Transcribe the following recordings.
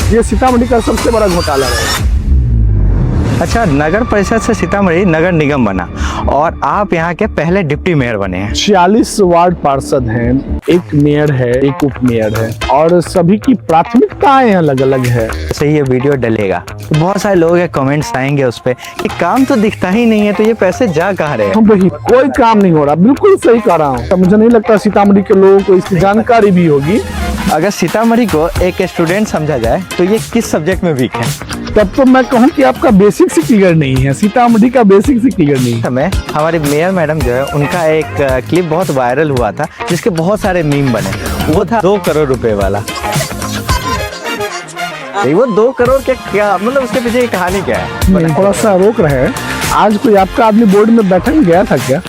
ये सीतामढ़ी का सबसे बड़ा घोटाला है। अच्छा, नगर परिषद से सीतामढ़ी नगर निगम बना और आप यहाँ के पहले डिप्टी मेयर बने हैं। 46 वार्ड पार्षद हैं, एक मेयर है, एक उप मेयर है और सभी की प्राथमिकताएं अलग अलग है। जैसे ये वीडियो डलेगा तो बहुत सारे लोग कमेंट्स आएंगे उस पे कि काम तो दिखता ही नहीं है, तो ये पैसे जा कहाँ रहे हैं? वही कोई काम नहीं हो रहा, बिल्कुल सही कह रहा हूँ। मुझे नहीं लगता सीतामढ़ी के लोगों को इसकी जानकारी भी होगी। अगर सीतामढ़ी को एक स्टूडेंट समझा जाए तो ये किस सब्जेक्ट में वीक है? तब तो मैं कहूँ कि आपका बेसिक से क्लियर नहीं है, सीतामढ़ी का बेसिक से क्लियर नहीं है। समय हमारी मेयर मैडम जो है उनका एक क्लिप बहुत वायरल हुआ था जिसके बहुत सारे मीम बने। वो था 2 करोड़ रुपए वाला। वो 2 करोड़ के क्या मतलब, उसके पीछे की कहानी क्या है? थोड़ा सा रोक रहे हैं। आज कोई आपका आदमी बोर्ड में बैठक गया था क्या?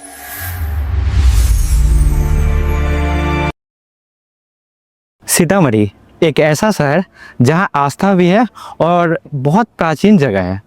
सीतामढ़ी एक ऐसा शहर जहां आस्था भी है और बहुत प्राचीन जगह है,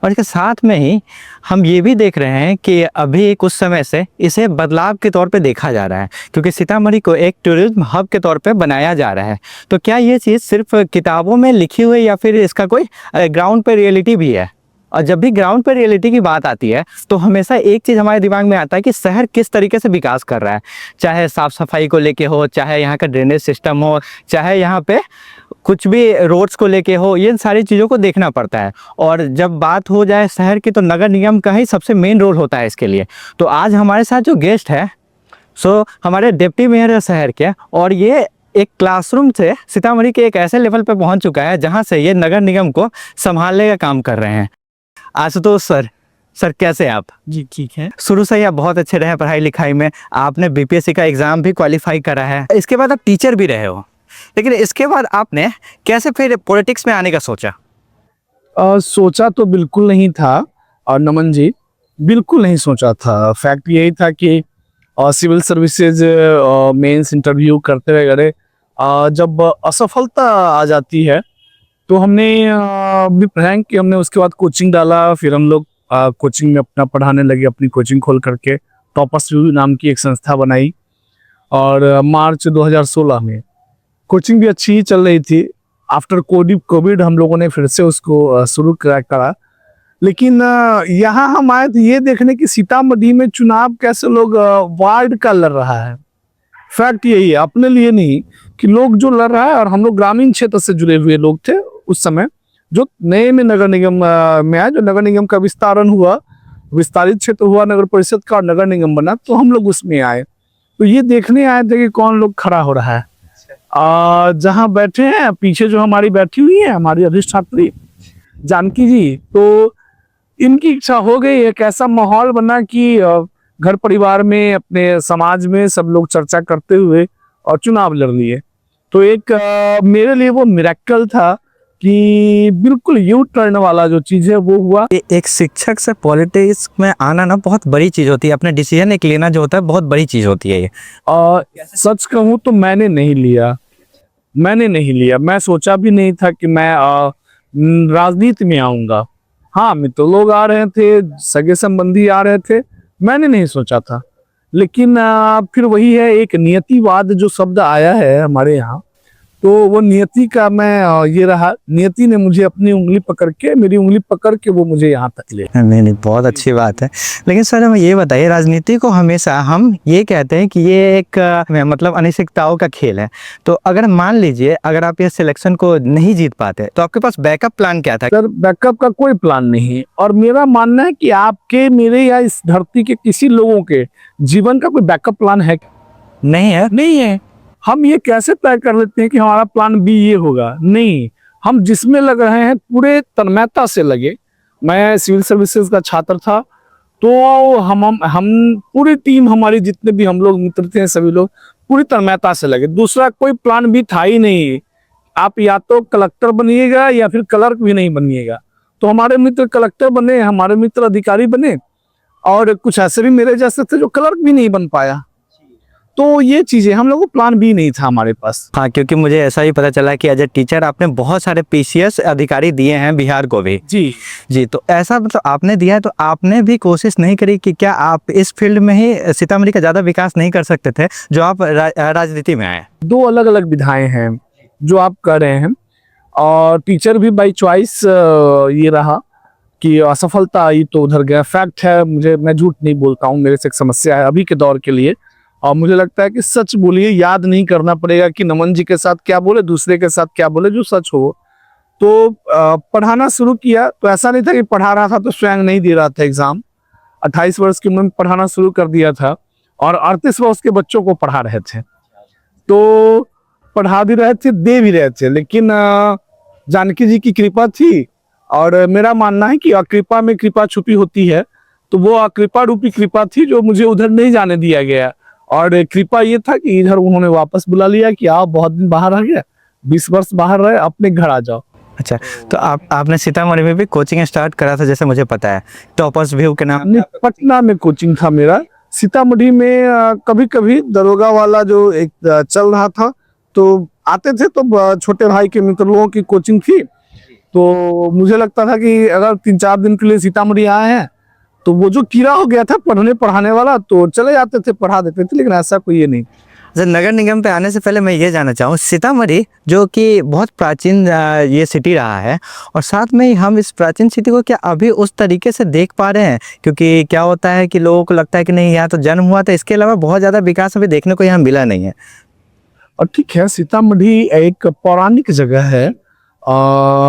और इसके साथ में ही हम ये भी देख रहे हैं कि अभी कुछ समय से इसे बदलाव के तौर पे देखा जा रहा है, क्योंकि सीतामढ़ी को एक टूरिज्म हब के तौर पे बनाया जा रहा है। तो क्या ये चीज़ सिर्फ किताबों में लिखी हुई या फिर इसका कोई ग्राउंड पे रियलिटी भी है? और जब भी ग्राउंड पर रियलिटी की बात आती है तो हमेशा एक चीज़ हमारे दिमाग में आता है कि शहर किस तरीके से विकास कर रहा है, चाहे साफ़ सफाई को लेके हो, चाहे यहाँ का ड्रेनेज सिस्टम हो, चाहे यहाँ पे कुछ भी रोड्स को लेके हो, ये सारी चीज़ों को देखना पड़ता है। और जब बात हो जाए शहर की तो नगर निगम का ही सबसे मेन रोल होता है इसके लिए। तो आज हमारे साथ जो गेस्ट है हमारे डिप्टी मेयर है शहर के, और ये एक क्लासरूम से सीतामढ़ी के एक ऐसे लेवल पर पहुँच चुका है जहाँ से ये नगर निगम को संभालने का काम कर रहे हैं। आशुतोष सर कैसे हैं आप? जी ठीक है। शुरू से ही आप बहुत अच्छे रहे पढ़ाई लिखाई में, आपने बीपीएससी का एग्ज़ाम भी क्वालिफाई करा है, इसके बाद आप टीचर भी रहे हो, लेकिन इसके बाद आपने कैसे फिर पॉलिटिक्स में आने का सोचा? सोचा तो बिल्कुल नहीं था, और नमन जी बिल्कुल नहीं सोचा था। फैक्ट यही था कि सिविल सर्विसेज मेंस इंटरव्यू करते वगैरह जब असफलता आ जाती है तो हमने भी प्रैंक किया। हमने उसके बाद कोचिंग डाला, फिर हम लोग कोचिंग में अपना पढ़ाने लगे, अपनी कोचिंग खोल करके टॉपर्स नाम की एक संस्था बनाई। और मार्च 2016 में कोचिंग भी अच्छी ही चल रही थी। आफ्टर कोविड हम लोगों ने फिर से उसको शुरू करा। लेकिन यहाँ हम आए तो ये देखने की सीतामढ़ी में चुनाव कैसे लोग वार्ड का लड़ रहा है। फैक्ट यही है, अपने लिए नहीं, कि लोग जो लड़ रहा है, और हम लोग ग्रामीण क्षेत्र से जुड़े हुए लोग थे उस समय, जो नए में नगर निगम में आए, जो नगर निगम का विस्तारण हुआ, विस्तारित क्षेत्र हुआ नगर परिषद का और नगर निगम बना, तो हम लोग उसमें आए। तो ये देखने आए थे कि कौन लोग खड़ा हो रहा है। जहाँ बैठे हैं पीछे जो हमारी बैठी हुई है हमारी अधिष्ठात्री जानकी जी, तो इनकी इच्छा हो गई, एक ऐसा माहौल बना कि घर परिवार में, अपने समाज में सब लोग चर्चा करते हुए और चुनाव लड़ लिए। तो एक मेरे लिए वो मिरेकल था कि बिल्कुल यू टर्न वाला जो चीज़ है वो हुआ। एक शिक्षक से पॉलिटिक्स में आना ना बहुत बड़ी चीज़ होती है, अपने डिसीजन एक लेना जो होता है बहुत बड़ी चीज़ होती है ये। सच कहूँ तो मैंने नहीं लिया। मैं सोचा भी नहीं था कि मैं राजनीति में आऊँगा। हाँ, मित्र लोग आ रहे थे, सगे संबंधी आ रहे थे, मैंने नहीं सोचा था। लेकिन फिर वही है, एक नियतिवाद जो शब्द आया है हमारे यहाँ, तो वो नियति का मैं ये रहा, नियति ने मुझे अपनी उंगली पकड़ के, मेरी उंगली पकड़ के वो मुझे यहाँ तक ले। नहीं, बहुत अच्छी बात है। लेकिन सर हमें ये बताइए, राजनीति को हमेशा हम ये कहते हैं कि ये एक मतलब अनिश्चितताओं का खेल है। तो अगर मान लीजिए अगर आप ये सिलेक्शन को नहीं जीत पाते तो आपके पास बैकअप प्लान क्या था? सर बैकअप का कोई प्लान नहीं है, और मेरा मानना है कि आपके, मेरे या इस धरती के किसी लोगों के जीवन का कोई बैकअप प्लान है? नहीं है। हम ये कैसे तय कर लेते हैं कि हमारा प्लान बी ये होगा? नहीं, हम जिसमें लग रहे हैं पूरे तन्मयता से लगे। मैं सिविल सर्विसेज का छात्र था, तो हम पूरी टीम, हमारी जितने भी हम लोग मित्र थे सभी लोग पूरी तन्मयता से लगे। दूसरा कोई प्लान भी था ही नहीं। आप या तो कलेक्टर बनिएगा या फिर क्लर्क भी नहीं बनिएगा। तो हमारे मित्र कलेक्टर बने, हमारे मित्र अधिकारी बने, और कुछ ऐसे भी मेरे जैसे थे जो क्लर्क भी नहीं बन पाया। तो ये चीजें, हम लोगों को प्लान भी नहीं था हमारे पास। हाँ, क्योंकि मुझे ऐसा ही पता चला कि एज ए टीचर आपने बहुत सारे पीसीएस अधिकारी दिए हैं बिहार को भी। जी, तो ऐसा मतलब आपने दिया है, तो आपने भी कोशिश नहीं करी कि क्या आप इस फील्ड में ही सीतामढ़ी का ज़्यादा विकास नहीं कर सकते थे जो आप राजनीति में आए? 2 अलग अलग विधाएं हैं जो आप कर रहे हैं। और टीचर भी बाई चॉइस ये रहा कि असफलता आई तो उधर गया। फैक्ट है, मैं झूठ नहीं बोलता हूँ, मेरे से एक समस्या है अभी के दौर के लिए। और मुझे लगता है कि सच बोलिए, याद नहीं करना पड़ेगा कि नमन जी के साथ क्या बोले, दूसरे के साथ क्या बोले, जो सच हो। तो पढ़ाना शुरू किया तो ऐसा नहीं था कि पढ़ा रहा था तो स्वयं नहीं दे रहा था एग्जाम। 28 वर्ष की उम्र में पढ़ाना शुरू कर दिया था और 38 वर्ष के बच्चों को पढ़ा रहे थे। तो पढ़ा भी रहे थे, दे भी रहे थे, लेकिन जानकी जी की कृपा थी। और मेरा मानना है कि अकृपा में कृपा छुपी होती है, तो वो अकृपा रूपी कृपा थी जो मुझे उधर नहीं जाने दिया गया। और कृपा ये था कि इधर उन्होंने वापस बुला लिया कि आप बहुत दिन बाहर रह गए, 20 वर्ष बाहर रहे, अपने घर आ जाओ। अच्छा, तो आपने सीतामढ़ी में भी कोचिंग स्टार्ट करा था जैसे मुझे पता है, टॉपर्स व्यू के नाम। नहीं, पटना में कोचिंग था मेरा। सीतामढ़ी में कभी कभी दरोगा वाला जो एक चल रहा था तो आते थे, तो छोटे भाई के मित्र लोगों की कोचिंग थी। तो मुझे लगता था कि अगर 3-4 दिन के लिए सीतामढ़ी आए हैं तो वो जो कीड़ा हो गया था पढ़ने पढ़ाने वाला, तो चले जाते थे, पढ़ा देते थे, लेकिन ऐसा कोई ये नहीं। अच्छा, नगर निगम पे आने से पहले मैं ये जानना चाहूँ, सीतामढ़ी जो कि बहुत प्राचीन ये सिटी रहा है, और साथ में ही हम इस प्राचीन सिटी को क्या अभी उस तरीके से देख पा रहे हैं? क्योंकि क्या होता है कि लोगों को लगता है कि नहीं, यहाँ तो जन्म हुआ था, इसके अलावा बहुत ज़्यादा विकास अभी देखने को यहाँ मिला नहीं है। और ठीक है, सीतामढ़ी एक पौराणिक जगह है।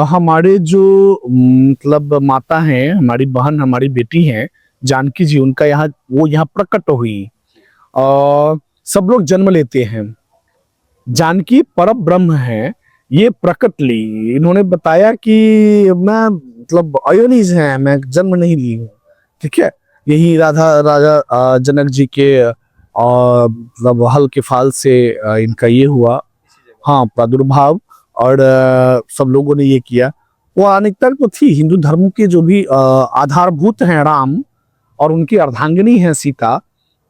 हमारे जो मतलब माता हैं, हमारी बहन, हमारी बेटी हैं जानकी जी, उनका यहाँ प्रकट हुई। और सब लोग जन्म लेते हैं, जानकी पर ब्रह्म है, ये प्रकट ली। इन्होंने बताया कि मैं मतलब अयोनिज है, मैं जन्म नहीं ली हूँ। ठीक है, यही राजा जनक जी के मतलब हल के फाल से इनका ये हुआ, हाँ, प्रादुर्भाव। और सब लोगों ने ये किया। वो अनेकता तो थी, हिंदू धर्म के जो भी आधारभूत हैं राम और उनकी अर्धांगिनी है सीता,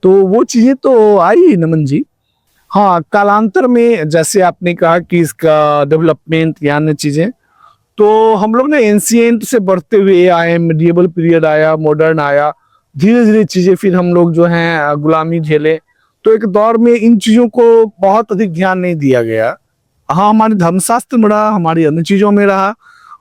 तो वो चीजें तो आई नमन जी। हाँ, कालांतर में जैसे आपने कहा कि इसका डेवलपमेंट या अन्य चीजें, तो हम लोग ने एंशिएंट से बढ़ते हुए आए, मिडिएबल पीरियड आया, मॉडर्न आया, धीरे धीरे चीजें, फिर हम लोग जो हैं गुलामी झेले। तो एक दौर में इन चीजों को बहुत अधिक ध्यान नहीं दिया गया। हाँ, हमारे धर्मशास्त्र में रहा, हमारी अन्य चीजों में रहा,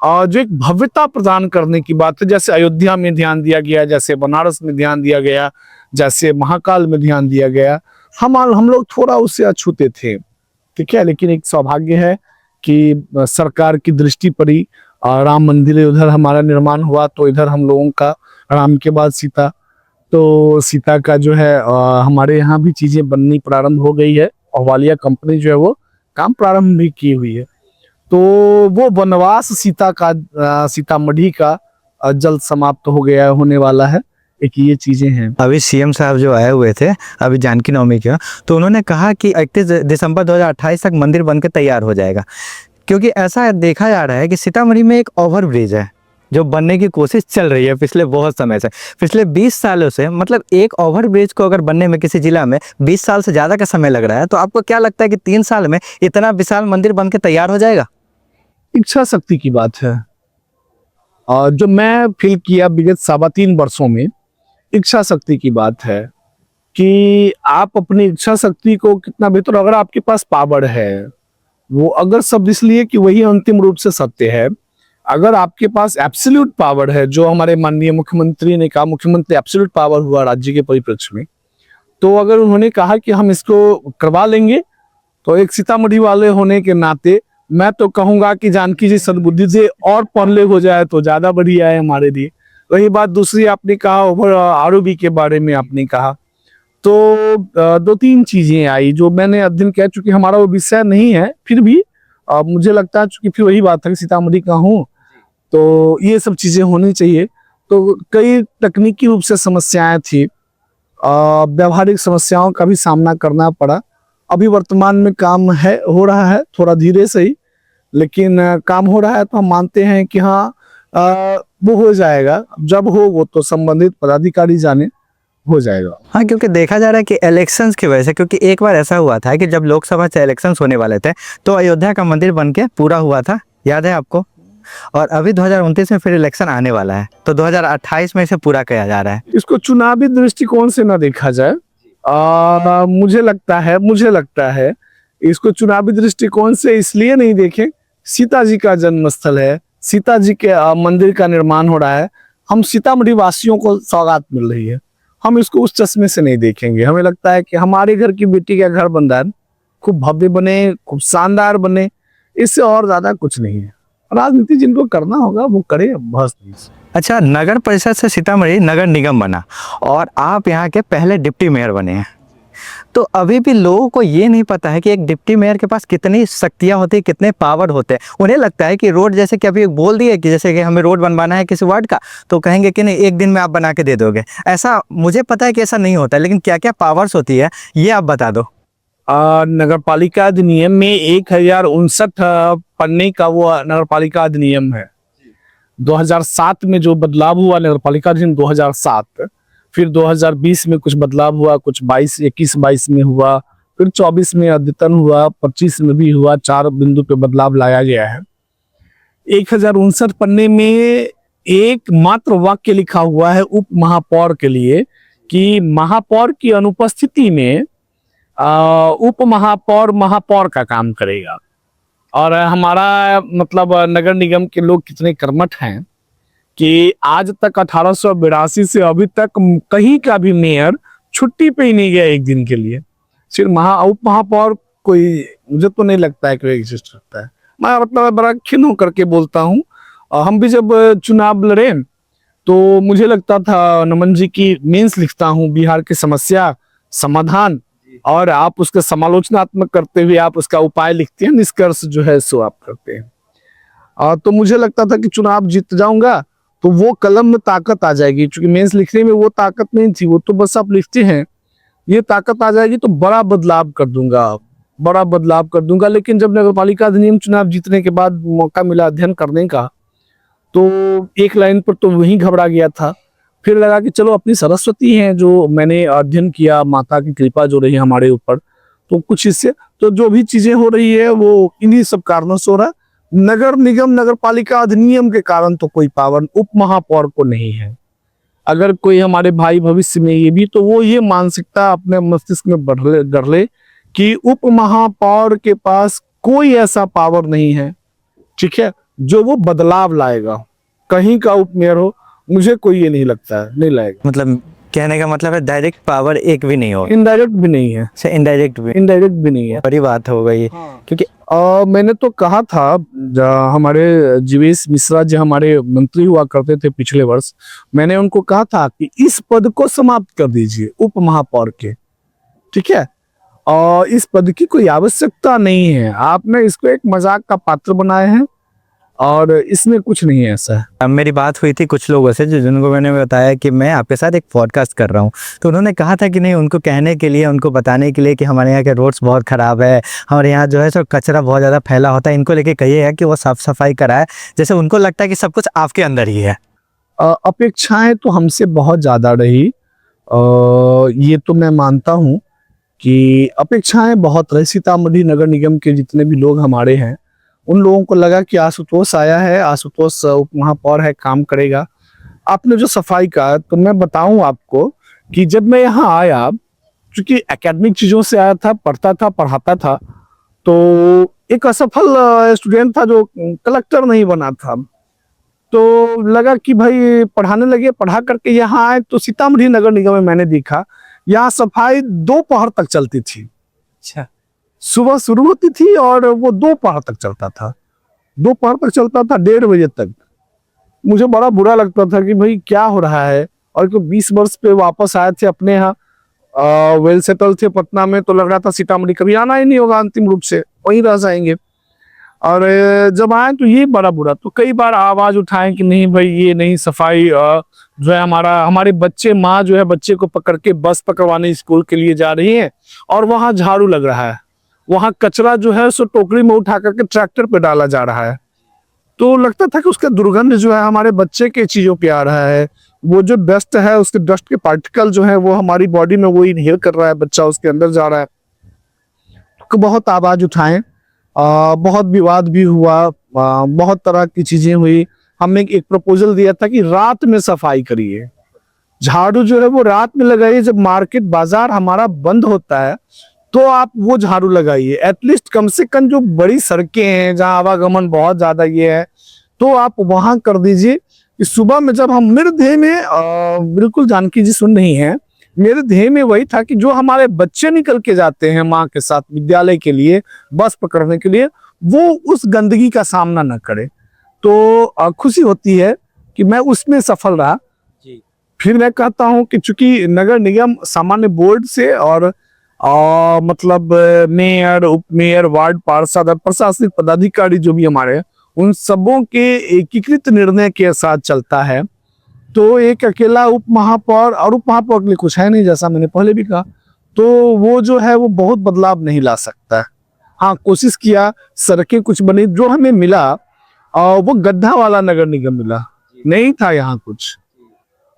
और जो एक भव्यता प्रदान करने की बात है, जैसे अयोध्या में ध्यान दिया गया, जैसे बनारस में ध्यान दिया गया, जैसे महाकाल में ध्यान दिया गया, हम लोग थोड़ा उससे अछूते थे। ठीक है, लेकिन एक सौभाग्य है कि सरकार की दृष्टि पड़ी, राम मंदिर उधर हमारा निर्माण हुआ, तो इधर हम लोगों का राम के बाद सीता, तो सीता का जो है हमारे यहाँ भी चीजें बननी प्रारंभ हो गई है। और वालिया कंपनी जो है वो काम प्रारंभ भी की हुई है। तो वो वनवास सीता का, सीतामढ़ी का जल्द समाप्त हो गया, होने वाला है। एक ये चीजें हैं। अभी सीएम साहब जो आए हुए थे अभी जानकी नवमी के, तो उन्होंने कहा कि 31 दिसंबर 2028 तक मंदिर बनकर तैयार हो जाएगा। क्योंकि ऐसा देखा जा रहा है कि सीतामढ़ी में एक ओवरब्रिज है जो बनने की कोशिश चल रही है पिछले बहुत समय से, पिछले 20 सालों से। मतलब एक ओवरब्रिज को अगर बनने में किसी जिला में 20 साल से ज़्यादा का समय लग रहा है, तो आपको क्या लगता है कि 3 साल में इतना विशाल मंदिर बन के तैयार हो जाएगा? इच्छा शक्ति की बात है। और जो मैं फील किया विगत 3.25 वर्षों में, इच्छा शक्ति की बात है कि आप अपनी इच्छा शक्ति को कितना बेहतर, अगर आपके पास पावर है, वो अगर शब्द इसलिए कि वही अंतिम रूप से सत्य है, अगर आपके पास एब्सोल्यूट पावर है, जो हमारे माननीय मुख्यमंत्री ने कहा, मुख्यमंत्री एब्सोल्यूट पावर हुआ राज्य के परिप्रेक्ष्य में, तो अगर उन्होंने कहा कि हम इसको करवा लेंगे, तो एक सीतामढ़ी वाले होने के नाते मैं तो कहूंगा कि जानकी जी सद्बुद्धि से और पहले हो जाए तो ज्यादा बढ़िया है हमारे लिए। वही बात दूसरी आपने कहा, ओवर आरओबी के बारे में आपने कहा, तो 2-3 चीजें आई जो मैंने अध्ययन किया, चूंकि हमारा वो विषय नहीं है, फिर भी मुझे लगता है, चूंकि फिर वही बात है कि सीतामढ़ी का हूँ, तो ये सब चीजें होनी चाहिए। तो कई तकनीकी रूप से समस्याएं थी, व्यवहारिक समस्याओं का भी सामना करना पड़ा। अभी वर्तमान में काम है, हो रहा है, थोड़ा धीरे से ही, लेकिन काम हो रहा है। तो हम मानते हैं कि हाँ, वो हो जाएगा। जब हो वो तो संबंधित पदाधिकारी जाने, हो जाएगा। हाँ, क्योंकि देखा जा रहा है कि इलेक्शंस की वजह से, क्योंकि एक बार ऐसा हुआ था कि जब लोकसभा से इलेक्शंस होने वाले थे तो अयोध्या का मंदिर बनके पूरा हुआ था, याद है आपको? और अभी 2029 में फिर इलेक्शन आने वाला है, तो 2028 में इसे पूरा किया जा रहा है। इसको चुनावी दृष्टिकोण से ना देखा जाए, मुझे लगता है इसको चुनावी दृष्टिकोण से इसलिए नहीं देखें सीता जी का जन्म स्थल है, सीता जी के मंदिर का निर्माण हो रहा है, हम सीतामढ़ी वासियों को सौगात मिल रही है, हम इसको उस चश्मे से नहीं देखेंगे। हमें लगता है कि हमारे घर की बेटी का घर बन रहा है, खूब भव्य बने, खूब शानदार बने, इससे और ज्यादा कुछ नहीं है। राजनीति जिनको करना होगा वो करे, बस नहीं। अच्छा, नगर परिषद से सीतामढ़ी नगर निगम बना और आप यहाँ के पहले डिप्टी मेयर बने हैं, तो अभी भी लोगों को ये नहीं पता है कि एक डिप्टी मेयर के पास कितनी शक्तियाँ होती है, कितने पावर होते हैं। उन्हें लगता है कि रोड, जैसे कि अभी बोल दिए कि जैसे कि हमें रोड बनवाना है किसी वार्ड का, तो कहेंगे कि नहीं एक दिन में आप बना के दे दोगे। ऐसा मुझे पता है कि ऐसा नहीं होता, लेकिन क्या क्या पावर्स होती है ये आप बता दो। नगर पालिका अधिनियम में 1059 पन्ने का वो नगर पालिका अधिनियम है। 2007 में जो बदलाव हुआ नगर पालिका अधिनियम 2007, फिर 2020 में कुछ बदलाव हुआ, कुछ 21-22 में हुआ, फिर 24 में अद्यतन हुआ, 25 में भी हुआ, 4 बिंदु पे बदलाव लाया गया है। 1059 पन्ने में एक मात्र वाक्य लिखा हुआ है उप महापौर के लिए कि महापौर की अनुपस्थिति में उप महापौर महापौर का काम करेगा। और हमारा मतलब नगर निगम के लोग कितने कर्मठ हैं कि आज तक 1882 से अभी तक कहीं का भी मेयर छुट्टी पे ही नहीं गया एक दिन के लिए। सिर्फ उप महापौर कोई, मुझे तो नहीं लगता है कोई एग्जिस्ट करता है। मैं मतलब बड़ा खिन्न होकर के बोलता हूँ। हम भी जब चुनाव लड़े तो मुझे लगता था नमन जी की मेंस लिखता हूँ बिहार की समस्या समाधान, और आप उसका समालोचनात्मक करते हुए आप उसका उपाय लिखते हैं, निष्कर्ष जो है सो आप करते हैं। तो मुझे लगता था कि चुनाव जीत जाऊंगा तो वो कलम में ताकत आ जाएगी, क्योंकि मेंस लिखने में वो ताकत नहीं थी, वो तो बस आप लिखते हैं, ये ताकत आ जाएगी तो बड़ा बदलाव कर दूंगा, बड़ा बदलाव कर दूंगा। लेकिन जब नगर पालिका अधिनियम चुनाव जीतने के बाद मौका मिला अध्ययन करने का, तो एक लाइन पर तो वहीं घबरा गया था। फिर लगा कि चलो अपनी सरस्वती हैं जो मैंने अध्ययन किया, माता की कृपा जो रही हमारे ऊपर, तो कुछ इससे तो जो भी चीजें हो रही है वो इन्हीं सब कारणों से हो रहा है। नगर निगम नगर पालिका अधिनियम के कारण तो कोई पावर उप महापौर को नहीं है। अगर कोई हमारे भाई भविष्य में ये भी, तो वो ये मानसिकता अपने मस्तिष्क में गढ़ ले कि उप महापौर के पास कोई ऐसा पावर नहीं है, ठीक है, जो वो बदलाव लाएगा। कहीं का उप मेयर हो, मुझे कोई ये नहीं लगता है, नहीं लाएगा। मतलब कहने का मतलब है डायरेक्ट पावर एक भी नहीं होगा, इनडायरेक्ट भी नहीं है, इनडायरेक्ट भी नहीं है। बड़ी बात हो गई। क्योंकि मैंने तो कहा था, हमारे जीवेश मिश्रा जी हमारे मंत्री हुआ करते थे पिछले वर्ष, मैंने उनको कहा था कि इस पद को समाप्त कर दीजिए उप महापौर के, ठीक है, और इस पद की कोई आवश्यकता नहीं है, आपने इसको एक मजाक का पात्र बनाए हैं और इसमें कुछ नहीं है ऐसा है। अब मेरी बात हुई थी कुछ लोगों से जिनको मैंने बताया कि मैं आपके साथ एक पॉडकास्ट कर रहा हूँ, तो उन्होंने कहा था कि नहीं, उनको कहने के लिए, उनको बताने के लिए कि हमारे यहाँ के रोड्स बहुत ख़राब है, हमारे यहाँ जो है सो कचरा बहुत ज़्यादा फैला होता है, इनको लेके कहिएगा कि वो साफ़ सफाई कराए। जैसे उनको लगता है कि सब कुछ आपके अंदर ही है। अपेक्षाएं तो हमसे बहुत ज़्यादा रही, ये तो मैं मानता हूँ कि अपेक्षाएं बहुत रही। सीतामढ़ी नगर निगम के जितने भी लोग हमारे हैं, उन लोगों को लगा कि आशुतोष आया है, आशुतोष उप महापौर है, काम करेगा। आपने जो सफाई का, तो मैं बताऊं आपको कि जब मैं यहाँ आया, क्योंकि एकेडमिक चीज़ों से आया था, पढ़ता था, पढ़ाता था, तो एक असफल स्टूडेंट था जो कलेक्टर नहीं बना था, तो लगा कि भाई पढ़ाने लगे, पढ़ा करके यहाँ आए तो सीतामढ़ी नगर निगम में मैंने देखा यहाँ सफाई दोपहर तक चलती थी। अच्छा, सुबह शुरू होती थी और वो दोपहर तक चलता था, दोपहर तक चलता था, 1:30 बजे तक। मुझे बड़ा बुरा लगता था कि भाई क्या हो रहा है। और 20 वर्ष पे वापस आए थे अपने यहाँ, वेल सेटल थे पटना में, तो लग रहा था सीतामढ़ी कभी आना ही नहीं होगा, अंतिम रूप से वहीं रह जाएंगे। और जब आए तो ये बड़ा बुरा, तो कई बार आवाज उठाएं कि नहीं भाई ये नहीं, सफाई जो है हमारे बच्चे, माँ जो है बच्चे को पकड़ के बस पकड़वाने स्कूल के लिए जा रही है और वहां झाड़ू लग रहा है, वहां कचरा जो है सो टोकरी में उठा करके ट्रैक्टर पे डाला जा रहा है। तो लगता था कि उसका दुर्गंध जो है हमारे बच्चे के चीजों पे आ रहा है, वो जो डस्ट है उसके डस्ट के पार्टिकल जो है वो हमारी बॉडी में वो इनहेल कर रहा है, बच्चा उसके अंदर जा रहा है। तो बहुत आवाज उठाएं, बहुत विवाद भी हुआ, बहुत तरह की चीजें हुई। हमने एक प्रपोजल दिया था कि रात में सफाई करिए, झाड़ू जो है वो रात में लगाइए, जब मार्केट बाजार हमारा बंद होता है तो आप वो झाड़ू लगाइए। एटलीस्ट कम से कम जो बड़ी सड़कें हैं जहाँ आवागमन बहुत ज्यादा ये है, तो आप वहां कर दीजिए कि सुबह में जब हम, मेरे ध्येय में बिल्कुल जानकी जी सुन रही हैं, मेरे ध्येय में वही था कि जो हमारे बच्चे निकल के जाते हैं माँ के साथ विद्यालय के लिए, बस पकड़ने के लिए, वो उस गंदगी का सामना न करे। तो खुशी होती है कि मैं उसमें सफल रहा। फिर मैं कहता हूं कि चूंकि नगर निगम सामान्य बोर्ड से और मतलब मेयर, उप मेयर, वार्ड पार्षद और प्रशासनिक पदाधिकारी जो भी हमारे हैं, उन सबों के एकीकृत निर्णय के साथ चलता है। तो एक अकेला उप महापौर, और उप महापौर के लिए कुछ है नहीं, जैसा मैंने पहले भी कहा, तो वो जो है वो बहुत बदलाव नहीं ला सकता है। हाँ, कोशिश किया, सड़कें कुछ बनी, जो हमें मिला वो गड्ढा वाला नगर निगम मिला, नहीं था यहाँ कुछ।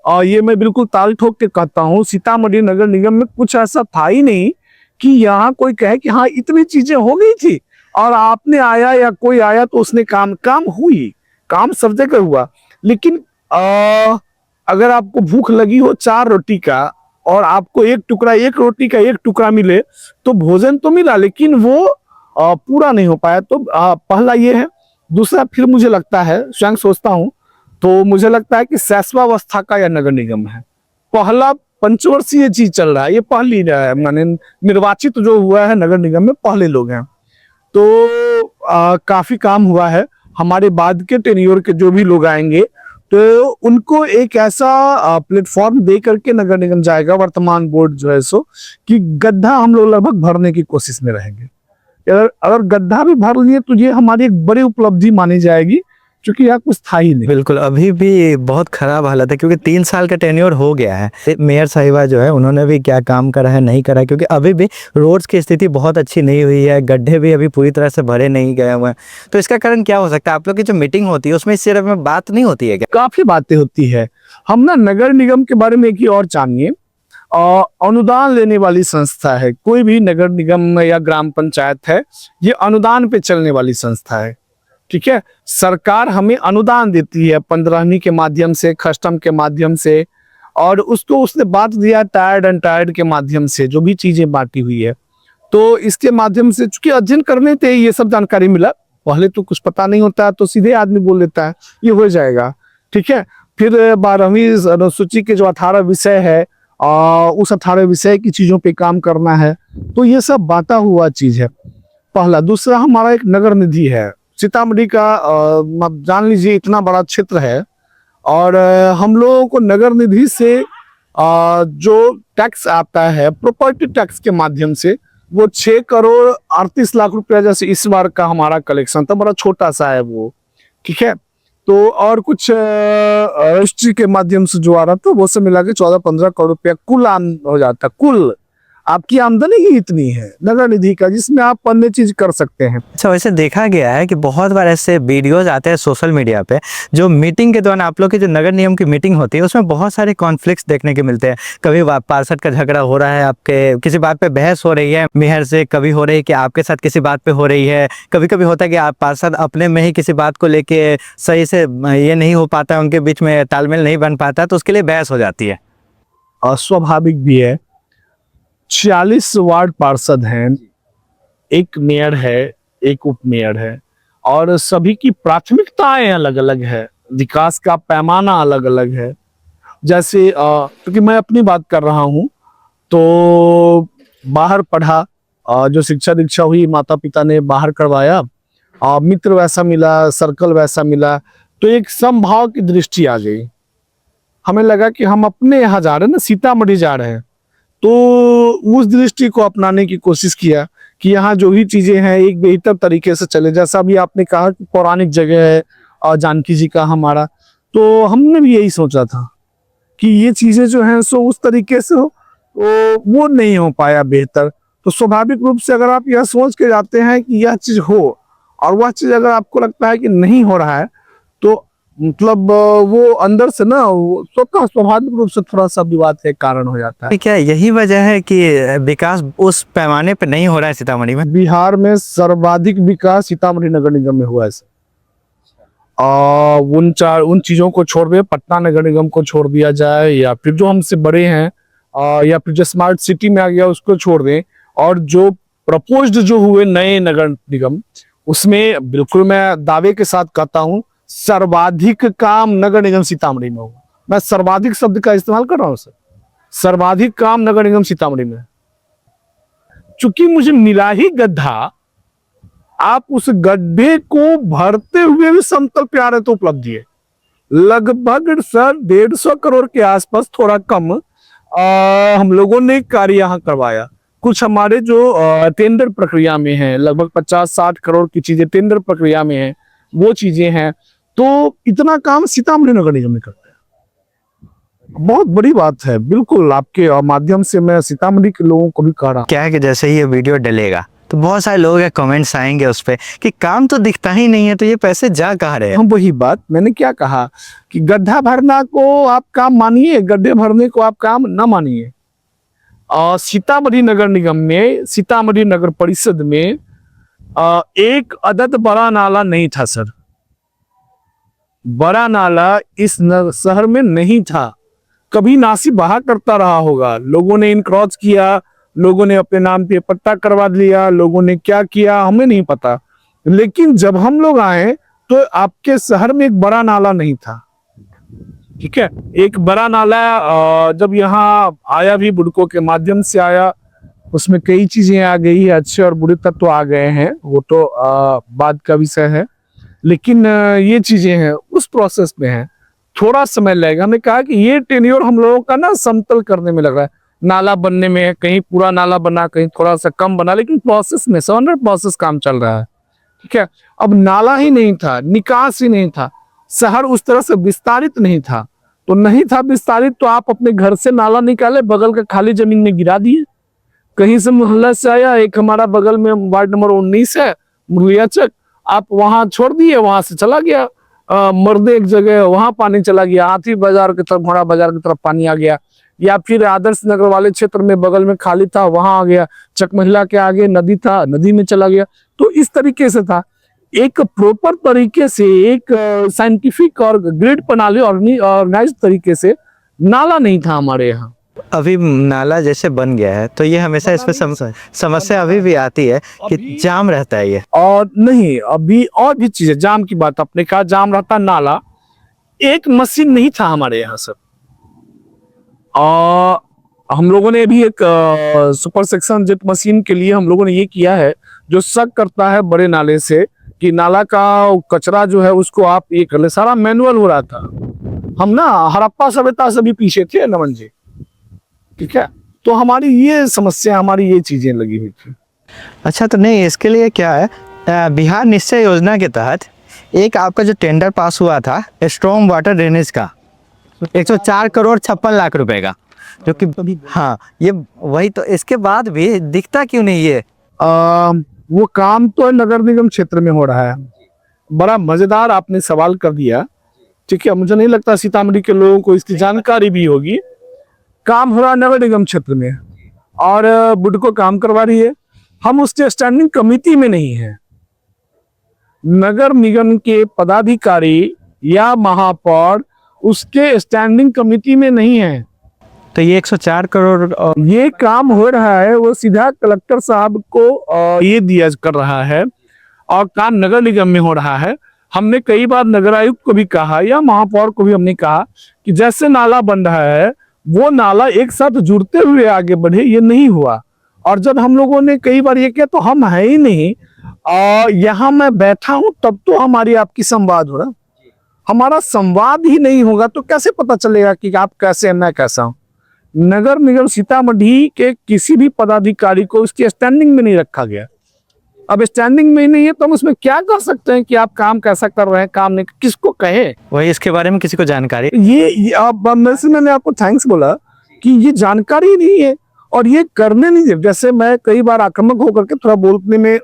और ये मैं बिल्कुल ताल ठोक के कहता हूँ, सीतामढ़ी नगर निगम में कुछ ऐसा था ही नहीं कि यहाँ कोई कहे कि हाँ इतनी चीजें हो गई थी और आपने आया या कोई आया तो उसने काम हुई, काम सब जगह हुआ। लेकिन अगर आपको भूख लगी हो 4 रोटी का और आपको एक रोटी का एक टुकड़ा मिले तो भोजन तो मिला, लेकिन वो पूरा नहीं हो पाया। तो पहला ये है। दूसरा, फिर मुझे लगता है, स्वयं सोचता हूँ तो मुझे लगता है कि शैशवावस्था का यह नगर निगम है। पहला पंचवर्षीय चीज चल रहा है, ये पहली माने निर्वाचित जो हुआ है नगर निगम में पहले लोग हैं। तो काफी काम हुआ है। हमारे बाद के टेन्योर के जो भी लोग आएंगे तो उनको एक ऐसा प्लेटफॉर्म दे करके नगर निगम जाएगा, वर्तमान बोर्ड जो है सो, कि गड्ढा हम लोग लगभग भरने की कोशिश में रहेंगे। अगर गड्ढा भी भर लिए तो ये हमारी एक बड़ी उपलब्धि मानी जाएगी, क्योंकि यहाँ कुछ था ही नहीं। बिल्कुल, अभी भी बहुत खराब हालत है क्योंकि 3 साल का टेन्योर हो गया है। मेयर साहिबा जो है उन्होंने भी क्या काम करा है, नहीं करा है, क्योंकि अभी भी रोड्स की स्थिति बहुत अच्छी नहीं हुई है, गड्ढे भी अभी पूरी तरह से भरे नहीं गए हुए हैं। तो इसका कारण क्या हो सकता है? आप लोग की जो मीटिंग होती है उसमें इस सिर्फ में बात नहीं होती है क्या? काफी बातें होती है। हम ना नगर निगम के बारे में एक ही और जानिए, अनुदान लेने वाली संस्था है। कोई भी नगर निगम या ग्राम पंचायत है, ये अनुदान पे चलने वाली संस्था है। ठीक है, सरकार हमें अनुदान देती है 15वीं के माध्यम से, कस्टम के माध्यम से, और उसको उसने बांट दिया टायर्ड एंड टायर्ड के माध्यम से, जो भी चीजें बांटी हुई है। तो इसके माध्यम से चूंकि अध्ययन करने थे ये सब जानकारी मिला। पहले तो कुछ पता नहीं होता तो सीधे आदमी बोल देता है, ये हो जाएगा। ठीक है, फिर 12वीं अनुसूची के जो 18 विषय है, उस 18 विषय की चीजों पे काम करना है। तो ये सब बांटा हुआ चीज है, पहला। दूसरा, हमारा एक नगर निधि है सीतामढ़ी का। आप जान लीजिए इतना बड़ा क्षेत्र है, और हम लोगों को नगर निधि से जो टैक्स आता है प्रॉपर्टी टैक्स के माध्यम से, वो 6 करोड़ 38 लाख रुपया जैसे इस बार का हमारा कलेक्शन था, बड़ा छोटा सा है वो। ठीक है, तो और कुछ रजिस्ट्री के माध्यम से जो आ रहा था वो सब मिला के 14-15 करोड़ रुपया कुल हो जाता। कुल आपकी आमदनी ही इतनी है नगर निधि का, जिसमें आप अन्य चीज कर सकते हैं। अच्छा, वैसे देखा गया है कि बहुत बार ऐसे वीडियोस आते हैं सोशल मीडिया पे, जो मीटिंग के दौरान आप लोग की जो नगर निगम की मीटिंग होती है उसमें बहुत सारे कॉन्फ्लिक्ट्स देखने के मिलते हैं। कभी पार्षद का झगड़ा हो रहा है, आपके किसी बात पे बहस हो रही है मेयर से, कभी हो रही है कि आपके साथ किसी बात पे हो रही है, कभी कभी होता है कि आप पार्षद अपने में ही किसी बात को लेके सही से ये नहीं हो पाता है, उनके बीच में तालमेल नहीं बन पाता, तो उसके लिए बहस हो जाती है। स्वाभाविक भी है। 46 वार्ड पार्षद हैं, एक मेयर है, एक उप मेयर है, और सभी की प्राथमिकताएं अलग अलग है, विकास का पैमाना अलग अलग है। जैसे क्योंकि मैं अपनी बात कर रहा हूं, तो बाहर पढ़ा, जो शिक्षा दीक्षा हुई माता पिता ने बाहर करवाया, मित्र वैसा मिला, सर्कल वैसा मिला, तो एक समभाव की दृष्टि आ गई। हमें लगा कि हम अपने यहाँ जा रहे हैं ना, सीतामढ़ी जा रहे हैं, तो उस दृष्टि को अपनाने की कोशिश किया कि यहाँ जो भी चीजें हैं एक बेहतर तरीके से चले। जैसा भी आपने कहा कि पौराणिक जगह है और जानकी जी का हमारा, तो हमने भी यही सोचा था कि ये चीजें जो हैं सो उस तरीके से हो, तो वो नहीं हो पाया बेहतर। तो स्वाभाविक रूप से अगर आप यह सोच के जाते हैं कि यह चीज हो, और वह चीज अगर आपको लगता है कि नहीं हो रहा है, तो मतलब वो अंदर से ना स्वतः स्वाभाविक रूप से थोड़ा सा विवाद का कारण हो जाता है। क्या यही वजह है कि विकास उस पैमाने पे नहीं हो रहा है सीतामढ़ी में? बिहार में सर्वाधिक विकास सीतामढ़ी नगर निगम में हुआ है। उन चीजों को छोड़ दे, पटना नगर निगम को छोड़ दिया जाए, या फिर जो हमसे बड़े हैं, या फिर जो स्मार्ट सिटी में आ गया उसको छोड़ दें, और जो प्रपोज्ड जो हुए नए नगर निगम, उसमें बिल्कुल मैं दावे के साथ कहता हूं सर्वाधिक काम नगर निगम सीतामढ़ी में हुआ। मैं सर्वाधिक शब्द का इस्तेमाल कर रहा हूं सर, सर्वाधिक काम नगर निगम सीतामढ़ी में। चूंकि मुझे मिला ही गड्ढा, आप उस गड्ढे को भरते हुए भी समतल पे आ रहे तो उपलब्धि है। लगभग सर 150 करोड़ के आसपास, थोड़ा कम, हम लोगों ने कार्य यहाँ करवाया। कुछ हमारे जो टेंडर प्रक्रिया में है, लगभग 50-60 करोड़ की चीजें टेंडर प्रक्रिया में है, वो चीजें हैं। तो इतना काम सीतामढ़ी नगर निगम में करता है, बहुत बड़ी बात है। बिल्कुल आपके माध्यम से मैं सीतामढ़ी के लोगों को भी कह रहा हूं। क्या है कि जैसे ही ये वीडियो डलेगा तो बहुत सारे लोग हैं, कमेंट्स आएंगे उस पे कि काम तो दिखता ही नहीं है, तो ये पैसे जा कहाँ रहे हैं। हम वही बात मैंने क्या कहा कि गड्ढा भरना को आप काम मानिए, गड्ढे भरने को आप काम न मानिए। सीतामढ़ी नगर निगम में, सीतामढ़ी नगर परिषद में एक अदद बड़ा नाला नहीं था सर। बड़ा नाला इस शहर में नहीं था। कभी नासी बहा करता रहा होगा, लोगों ने इनक्रॉच किया, लोगों ने अपने नाम पे पट्टा करवा लिया, लोगों ने क्या किया हमें नहीं पता। लेकिन जब हम लोग आए तो आपके शहर में एक बड़ा नाला नहीं था। ठीक है, एक बड़ा नाला जब यहाँ आया भी बुडको के माध्यम से आया, उसमें कई चीजें आ गई है, अच्छे और बुरे तत्व तो आ गए हैं, वो तो बाद का विषय है। लेकिन ये चीजें हैं उस प्रोसेस में है, थोड़ा समय लगेगा। हमने कहा कि ये टेन्योर हम लोगों का ना समतल करने में लग रहा है, नाला बनने में, कहीं पूरा नाला बना, कहीं थोड़ा सा कम बना, लेकिन प्रोसेस में 100 प्रोसेस काम चल रहा है। ठीक है, अब नाला ही नहीं था, निकास ही नहीं था, शहर उस तरह से विस्तारित नहीं था। तो नहीं था विस्तारित तो आप अपने घर से नाला निकाले, बगल के खाली जमीन में गिरा दिए। कहीं से मोहल्ला से आया, एक हमारा बगल में वार्ड नंबर 19 है मुरलिया चक, आप वहां छोड़ दिए, वहां से चला गया मर्दे एक जगह, वहां पानी चला गया, हाथी बाजार की तरफ, घोड़ा बाजार की तरफ पानी आ गया। या फिर आदर्श नगर वाले क्षेत्र में बगल में खाली था, वहां आ गया। चक महिला के आगे नदी था, नदी में चला गया। तो इस तरीके से था, एक प्रॉपर तरीके से, एक साइंटिफिक और ग्रिड प्रणाली ऑर्गेनाइज तरीके से नाला नहीं था हमारे यहाँ। अभी नाला जैसे बन गया है तो ये हमेशा इस पे समस्या अभी भी आती है कि जाम रहता है ये। और नहीं, अभी और भी चीजें, जाम की बात आपने कहा, जाम रहता, नाला, एक मशीन नहीं था हमारे यहाँ सर। हम लोगों ने भी एक सुपर सेक्शन जेट मशीन के लिए हम लोगों ने ये किया है, जो शक करता है बड़े नाले से कि नाला का कचरा जो है उसको आप ये कर ले, सारा मैनुअल हो रहा था। हम ना हड़प्पा सभ्यता से भी पीछे थे नमन जी। ठीक है, तो हमारी ये समस्या, हमारी ये चीजें लगी हुई थी। अच्छा, तो नहीं, इसके लिए क्या है, बिहार निश्चय योजना के तहत एक आपका जो टेंडर पास हुआ था स्ट्रॉन्ग वाटर ड्रेनेज का, 104 करोड़ 56 लाख रुपए का, जो कि हाँ ये वही। तो इसके बाद भी दिखता क्यों नहीं ये? वो काम तो नगर निगम क्षेत्र में हो रहा है। बड़ा मजेदार आपने सवाल कर दिया। ठीक है, मुझे नहीं लगता सीतामढ़ी के लोगों को इसकी जानकारी भी होगी। काम हो रहा नगर निगम क्षेत्र में और बुडको काम करवा रही है। हम उसके स्टैंडिंग कमेटी में नहीं है। नगर निगम के पदाधिकारी या महापौर उसके स्टैंडिंग कमेटी में नहीं है। तो ये 104 करोड़ ये काम हो रहा है, वो सीधा कलेक्टर साहब को ये दिया कर रहा है और काम नगर निगम में हो रहा है। हमने कई बार नगर आयुक्त को भी कहा या महापौर को भी हमने कहा कि जैसे नाला बन रहा है वो नाला एक साथ जुड़ते हुए आगे बढ़े, ये नहीं हुआ। और जब हम लोगों ने कई बार ये किया तो हम है ही नहीं, और यहाँ मैं बैठा हूं तब तो हमारी आपकी संवाद हो रहा, हमारा संवाद ही नहीं होगा तो कैसे पता चलेगा कि आप कैसे हैं, मैं कैसा हूं। नगर निगम सीतामढ़ी के किसी भी पदाधिकारी को उसकी स्टैंडिंग में नहीं रखा गया। अब स्टैंडिंग में ही नहीं है तो हम उसमें क्या कर सकते हैं कि आप काम कैसा कर रहे हैं, काम नहीं, किसको कहे? वही, इसके बारे में किसी को जानकारी ये अब मैंने आपको थैंक्स बोला कि ये जानकारी नहीं है और ये करने नहीं दे। जैसे मैं कई बार आक्रामक होकर के थोड़ा बोलने में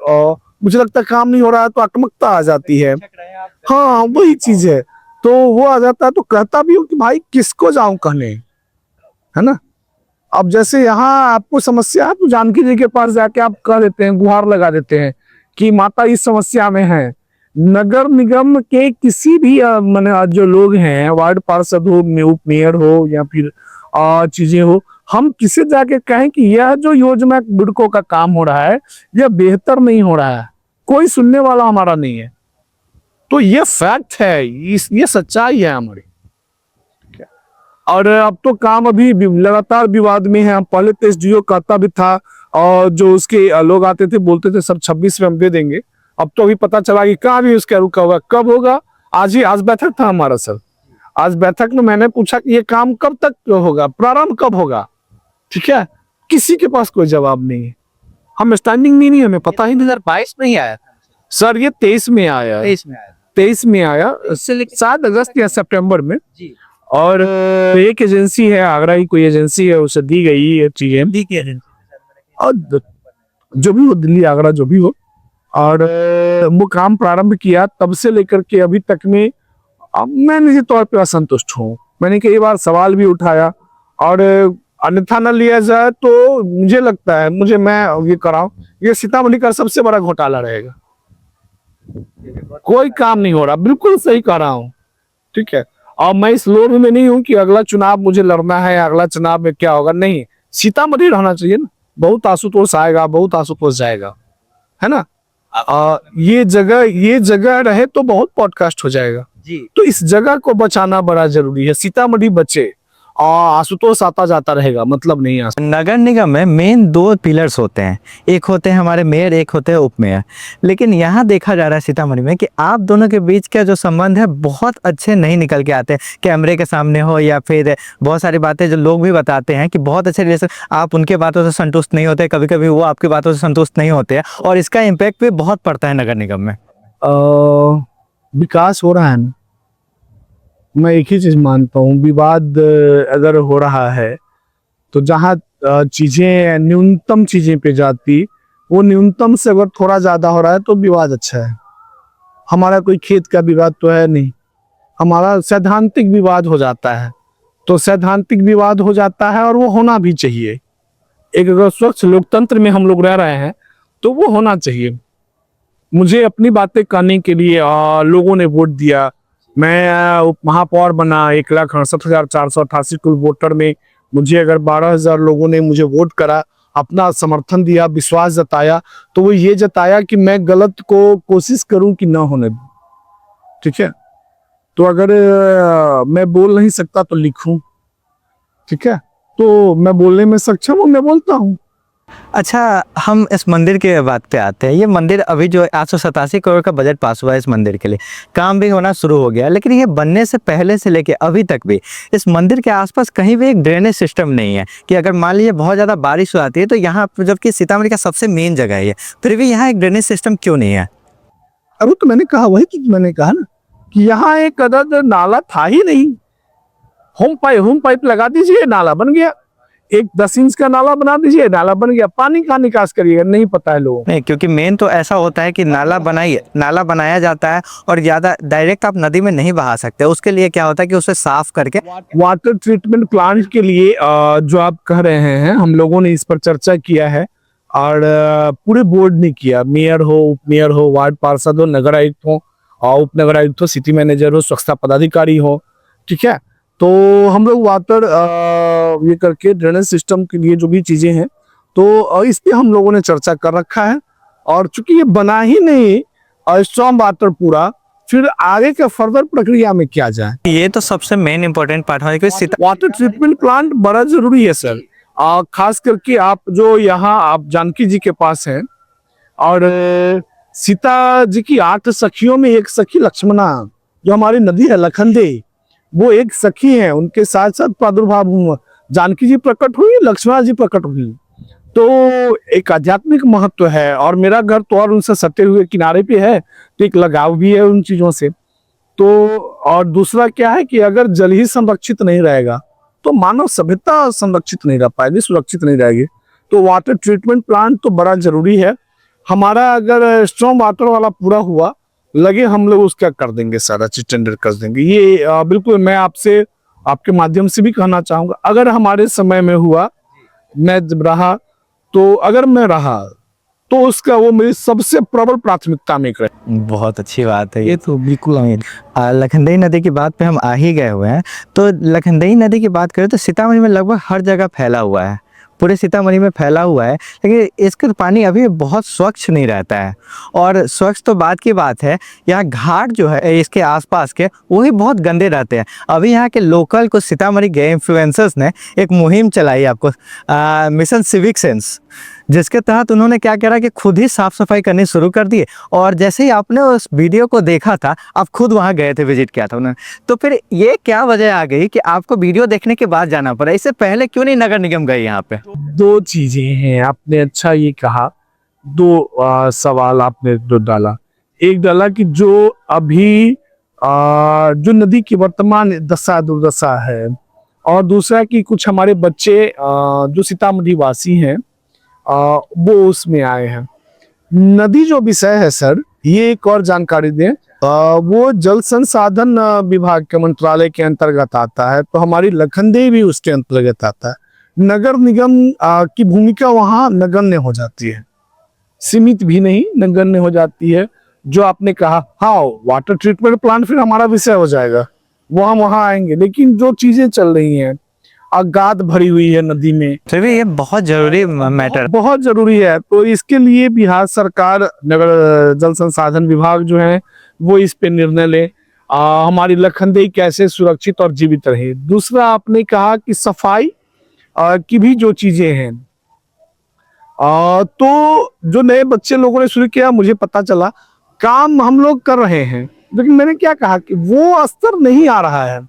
मुझे लगता है काम नहीं हो रहा है तो आक्रामकता आ जाती है। हाँ, वही चीज है, तो वो आ जाता है। तो कहता भी हूँ कि भाई किसको जाऊं कहने, है ना। अब जैसे यहाँ आपको समस्या है तो जानकी जी के पास जाके आप कह देते हैं, गुहार लगा देते हैं कि माता इस समस्या में है। नगर निगम के किसी भी माने जो लोग हैं, वार्ड पार्षद हो, उप मेयर हो या फिर चीजें हो, हम किसे जाके कहें कि यह जो योजना बुडको का काम हो रहा है यह बेहतर नहीं हो रहा है, कोई सुनने वाला हमारा नहीं है। तो ये फैक्ट है, ये सच्चाई है हमारी। और अब तो काम अभी लगातार विवाद में है। पहले तो एसडीओ कहता भी था और जो उसके लोग आते थे बोलते थे सब 26 में हम दे देंगे। अब तो अभी पता चला कि कहाँ भी उसका रुका हुआ, कब होगा। आज बैठक था हमारा सर, आज बैठक में मैंने पूछा कि ये काम कब तक होगा, प्रारंभ कब होगा, ठीक है, किसी के पास कोई जवाब नहीं है। हम स्टैंडिंग में नहीं, हमें पता ही नहीं। 2022 में ही आया था सर ये 23 में आया, 23 में आया था 23 में आया, शायद अगस्त या सितंबर में। जी। और एक एजेंसी है, आगरा की कोई एजेंसी है, उसे दी गई ये चीजें, और जो भी हो, दिल्ली आगरा जो भी हो, और वो काम प्रारंभ किया। तब से लेकर के अभी तक में मैं निजी तौर पे असंतुष्ट हूँ। मैंने कई बार सवाल भी उठाया, और अन्यथा न लिया जाए तो मुझे लगता है, मैं ये कराऊं, ये सीतामढ़ी का सबसे बड़ा घोटाला रहेगा। कोई काम नहीं हो रहा, बिल्कुल सही कह रहा हूँ, ठीक है। और मैं इस लोभ में नहीं हूं कि अगला चुनाव मुझे लड़ना है, अगला चुनाव में क्या होगा, नहीं, सीतामढ़ी रहना चाहिए ना। बहुत आशुतोष आएगा, बहुत आशुतोष जाएगा, है ना। ये जगह रहे तो बहुत पॉडकास्ट हो जाएगा जी। तो इस जगह को बचाना बड़ा जरूरी है। सीतामढ़ी बचे और आशुतोष आता जाता रहेगा, मतलब नहीं आ सकता। नगर निगम में मेन 2 पिलर्स होते हैं, एक होते हैं हमारे मेयर, एक होते हैं उप मेयर। लेकिन यहाँ देखा जा रहा है सीतामढ़ी में कि आप दोनों के बीच का जो संबंध है बहुत अच्छे नहीं निकल के आते, कैमरे के सामने हो या फिर बहुत सारी बातें जो लोग भी बताते हैं कि बहुत अच्छे रिलेशन, आप उनके बातों से संतुष्ट नहीं होते, कभी कभी वो आपकी बातों से संतुष्ट नहीं होते हैं, और इसका इम्पैक्ट भी बहुत पड़ता है नगर निगम में। विकास हो रहा है ना, मैं एक ही चीज मानता हूँ, विवाद अगर हो रहा है तो जहाँ चीजें न्यूनतम चीजें पे जाती, वो न्यूनतम से अगर थोड़ा ज्यादा हो रहा है तो विवाद अच्छा है। हमारा कोई खेत का विवाद तो है नहीं, हमारा सैद्धांतिक विवाद हो जाता है, तो सैद्धांतिक विवाद हो जाता है और वो होना भी चाहिए। एक अगर स्वच्छ लोकतंत्र में हम लोग रह रहे हैं तो वो होना चाहिए। मुझे अपनी बातें कहने के लिए लोगों ने वोट दिया, मैं उप महापौर बना, 1,68,488 कुल वोटर में मुझे अगर 12,000 लोगों ने मुझे वोट करा, अपना समर्थन दिया, विश्वास जताया, तो वो ये जताया कि मैं गलत को कोशिश करूं कि ना होने दूं, ठीक है। तो अगर मैं बोल नहीं सकता तो लिखूं, ठीक है, तो मैं बोलने में सक्षम हूं, मैं बोलता हूं। अच्छा, हम इस मंदिर के बात पे आते हैं। ये मंदिर अभी जो 887 करोड़ का बजट पास हुआ है इस मंदिर के लिए, काम भी होना शुरू हो गया, लेकिन ये बनने से पहले से लेके अभी तक भी इस मंदिर के आसपास कहीं भी एक ड्रेनेज सिस्टम नहीं है कि अगर मान लीजिए बहुत ज़्यादा बारिश हो आती है तो यहाँ, जबकि सीतामढ़ी का सबसे मेन जगह है ये, फिर भी यहाँ एक ड्रेनेज सिस्टम क्यों नहीं है? अरे तो मैंने कहा, वही चीज मैंने कहा ना कि यहाँ एक अदद नाला था ही नहीं। होम पाइप लगा दीजिए, नाला बन गया। एक 10 इंच का नाला बना दीजिए, नाला बन गया। पानी का निकास करिएगा, नहीं पता है लोगों को। नहीं, क्योंकि मेन तो ऐसा होता है कि नाला बनाया जाता है और ज़्यादा डायरेक्ट आप नदी में नहीं बहा सकते। उसके लिए क्या होता है कि उसे साफ करके वाटर ट्रीटमेंट प्लांट के लिए जो आप कह रहे हैं, हम लोगों ने इस पर चर्चा किया है और पूरे बोर्ड ने किया। मेयर हो, उप मेयर हो, वार्ड पार्षद हो, नगर आयुक्त हो, उप नगर आयुक्त हो, सिटी मैनेजर हो, स्वच्छता पदाधिकारी हो, ठीक है। तो हम लोग वाटर ये करके ड्रेनेज सिस्टम के लिए जो भी चीजें हैं, तो इस पे हम लोगों ने चर्चा कर रखा है। और चूंकि ये बना ही नहीं स्ट्रॉन्ग वाटर पूरा, फिर आगे के फर्दर प्रक्रिया में क्या जाए, ये तो सबसे मेन इंपॉर्टेंट पार्ट है कि वाटर ट्रीटमेंट प्लांट बड़ा जरूरी है सर। खास करके आप जो यहाँ आप जानकी जी के पास हैं, और सीता जी की 8 सखियों में एक सखी लक्ष्मणा, जो हमारी नदी है लखनदे, वो एक सखी है। उनके साथ साथ प्रादुर्भाव हुआ, जानकी जी प्रकट हुई, लक्ष्मणा जी प्रकट हुई, तो एक आध्यात्मिक महत्व है। और मेरा घर तो और उनसे सटे हुए किनारे पे है, तो एक लगाव भी है उन चीजों से। तो और दूसरा क्या है कि अगर जल ही संरक्षित नहीं रहेगा तो मानव सभ्यता संरक्षित नहीं रह पाएगी, सुरक्षित नहीं रहेगी। तो वाटर ट्रीटमेंट प्लांट तो बड़ा जरूरी है। हमारा अगर स्ट्रॉन्ग वाटर वाला पूरा हुआ, लगे हम लोग उसका कर देंगे, सारा चीज टेंडर कर देंगे। ये बिल्कुल मैं आपसे, आपके माध्यम से भी कहना चाहूंगा, अगर हमारे समय में हुआ, मैं जब रहा, तो अगर मैं रहा तो तो उसका वो मेरी सबसे प्रबल प्राथमिकता में करे। बहुत अच्छी बात है, ये तो बिल्कुल अमीर। लखनदेई नदी की बात पे हम आ ही गए हुए हैं, तो लखनदेई नदी की बात करें तो सीतामढ़ी में लगभग हर जगह फैला हुआ है, पूरे सीतामढ़ी में फैला हुआ है, लेकिन इसका पानी अभी बहुत स्वच्छ नहीं रहता है। और स्वच्छ तो बात की बात है, यहाँ घाट जो है इसके आसपास के वो ही बहुत गंदे रहते हैं। अभी यहाँ के लोकल कुछ सीतामढ़ी के इन्फ्लुएंसर्स ने एक मुहिम चलाई आपको, मिशन सिविक सेंस, जिसके तहत उन्होंने क्या करा कि खुद ही साफ सफाई करनी शुरू कर दी। और जैसे ही आपने उस वीडियो को देखा था, आप खुद वहाँ गए थे, विजिट किया था उन्होंने, तो फिर ये क्या वजह आ गई कि आपको वीडियो देखने के बाद जाना पड़ा? इससे पहले क्यों नहीं नगर निगम गए यहाँ पे? दो चीजें हैं, आपने अच्छा ये कहा, दो सवाल आपने जो डाला। एक डाला कि जो अभी जो नदी की वर्तमान दशा दुर्दशा है, और दूसरा कि कुछ हमारे बच्चे जो सीतामढ़ी वासी हैं वो उसमें आए हैं। नदी जो विषय है सर, ये एक और जानकारी दें, वो जल संसाधन विभाग के मंत्रालय के अंतर्गत आता है, तो हमारी लखनदेई भी उसके अंतर्गत आता है। नगर निगम की भूमिका वहाँ नगण्य हो जाती है, सीमित भी नहीं, नगण्य हो जाती है। जो आपने कहा, हाँ वाटर ट्रीटमेंट प्लांट फिर हमारा विषय हो जाएगा, वो हम वहाँ आएंगे, लेकिन जो चीजें चल रही हैं, अगाध भरी हुई है नदी में, फिर भी ये बहुत जरूरी मैटर, बहुत जरूरी है। तो इसके लिए बिहार सरकार, नगर जल संसाधन विभाग जो है वो इस पे निर्णय ले, हमारी लखनदेई कैसे सुरक्षित और जीवित रहे। दूसरा आपने कहा कि सफाई की भी जो चीजें हैं, तो जो नए बच्चे लोगों ने शुरू किया, मुझे पता चला काम हम लोग कर रहे हैं, लेकिन मैंने क्या कहा कि वो स्तर नहीं आ रहा है।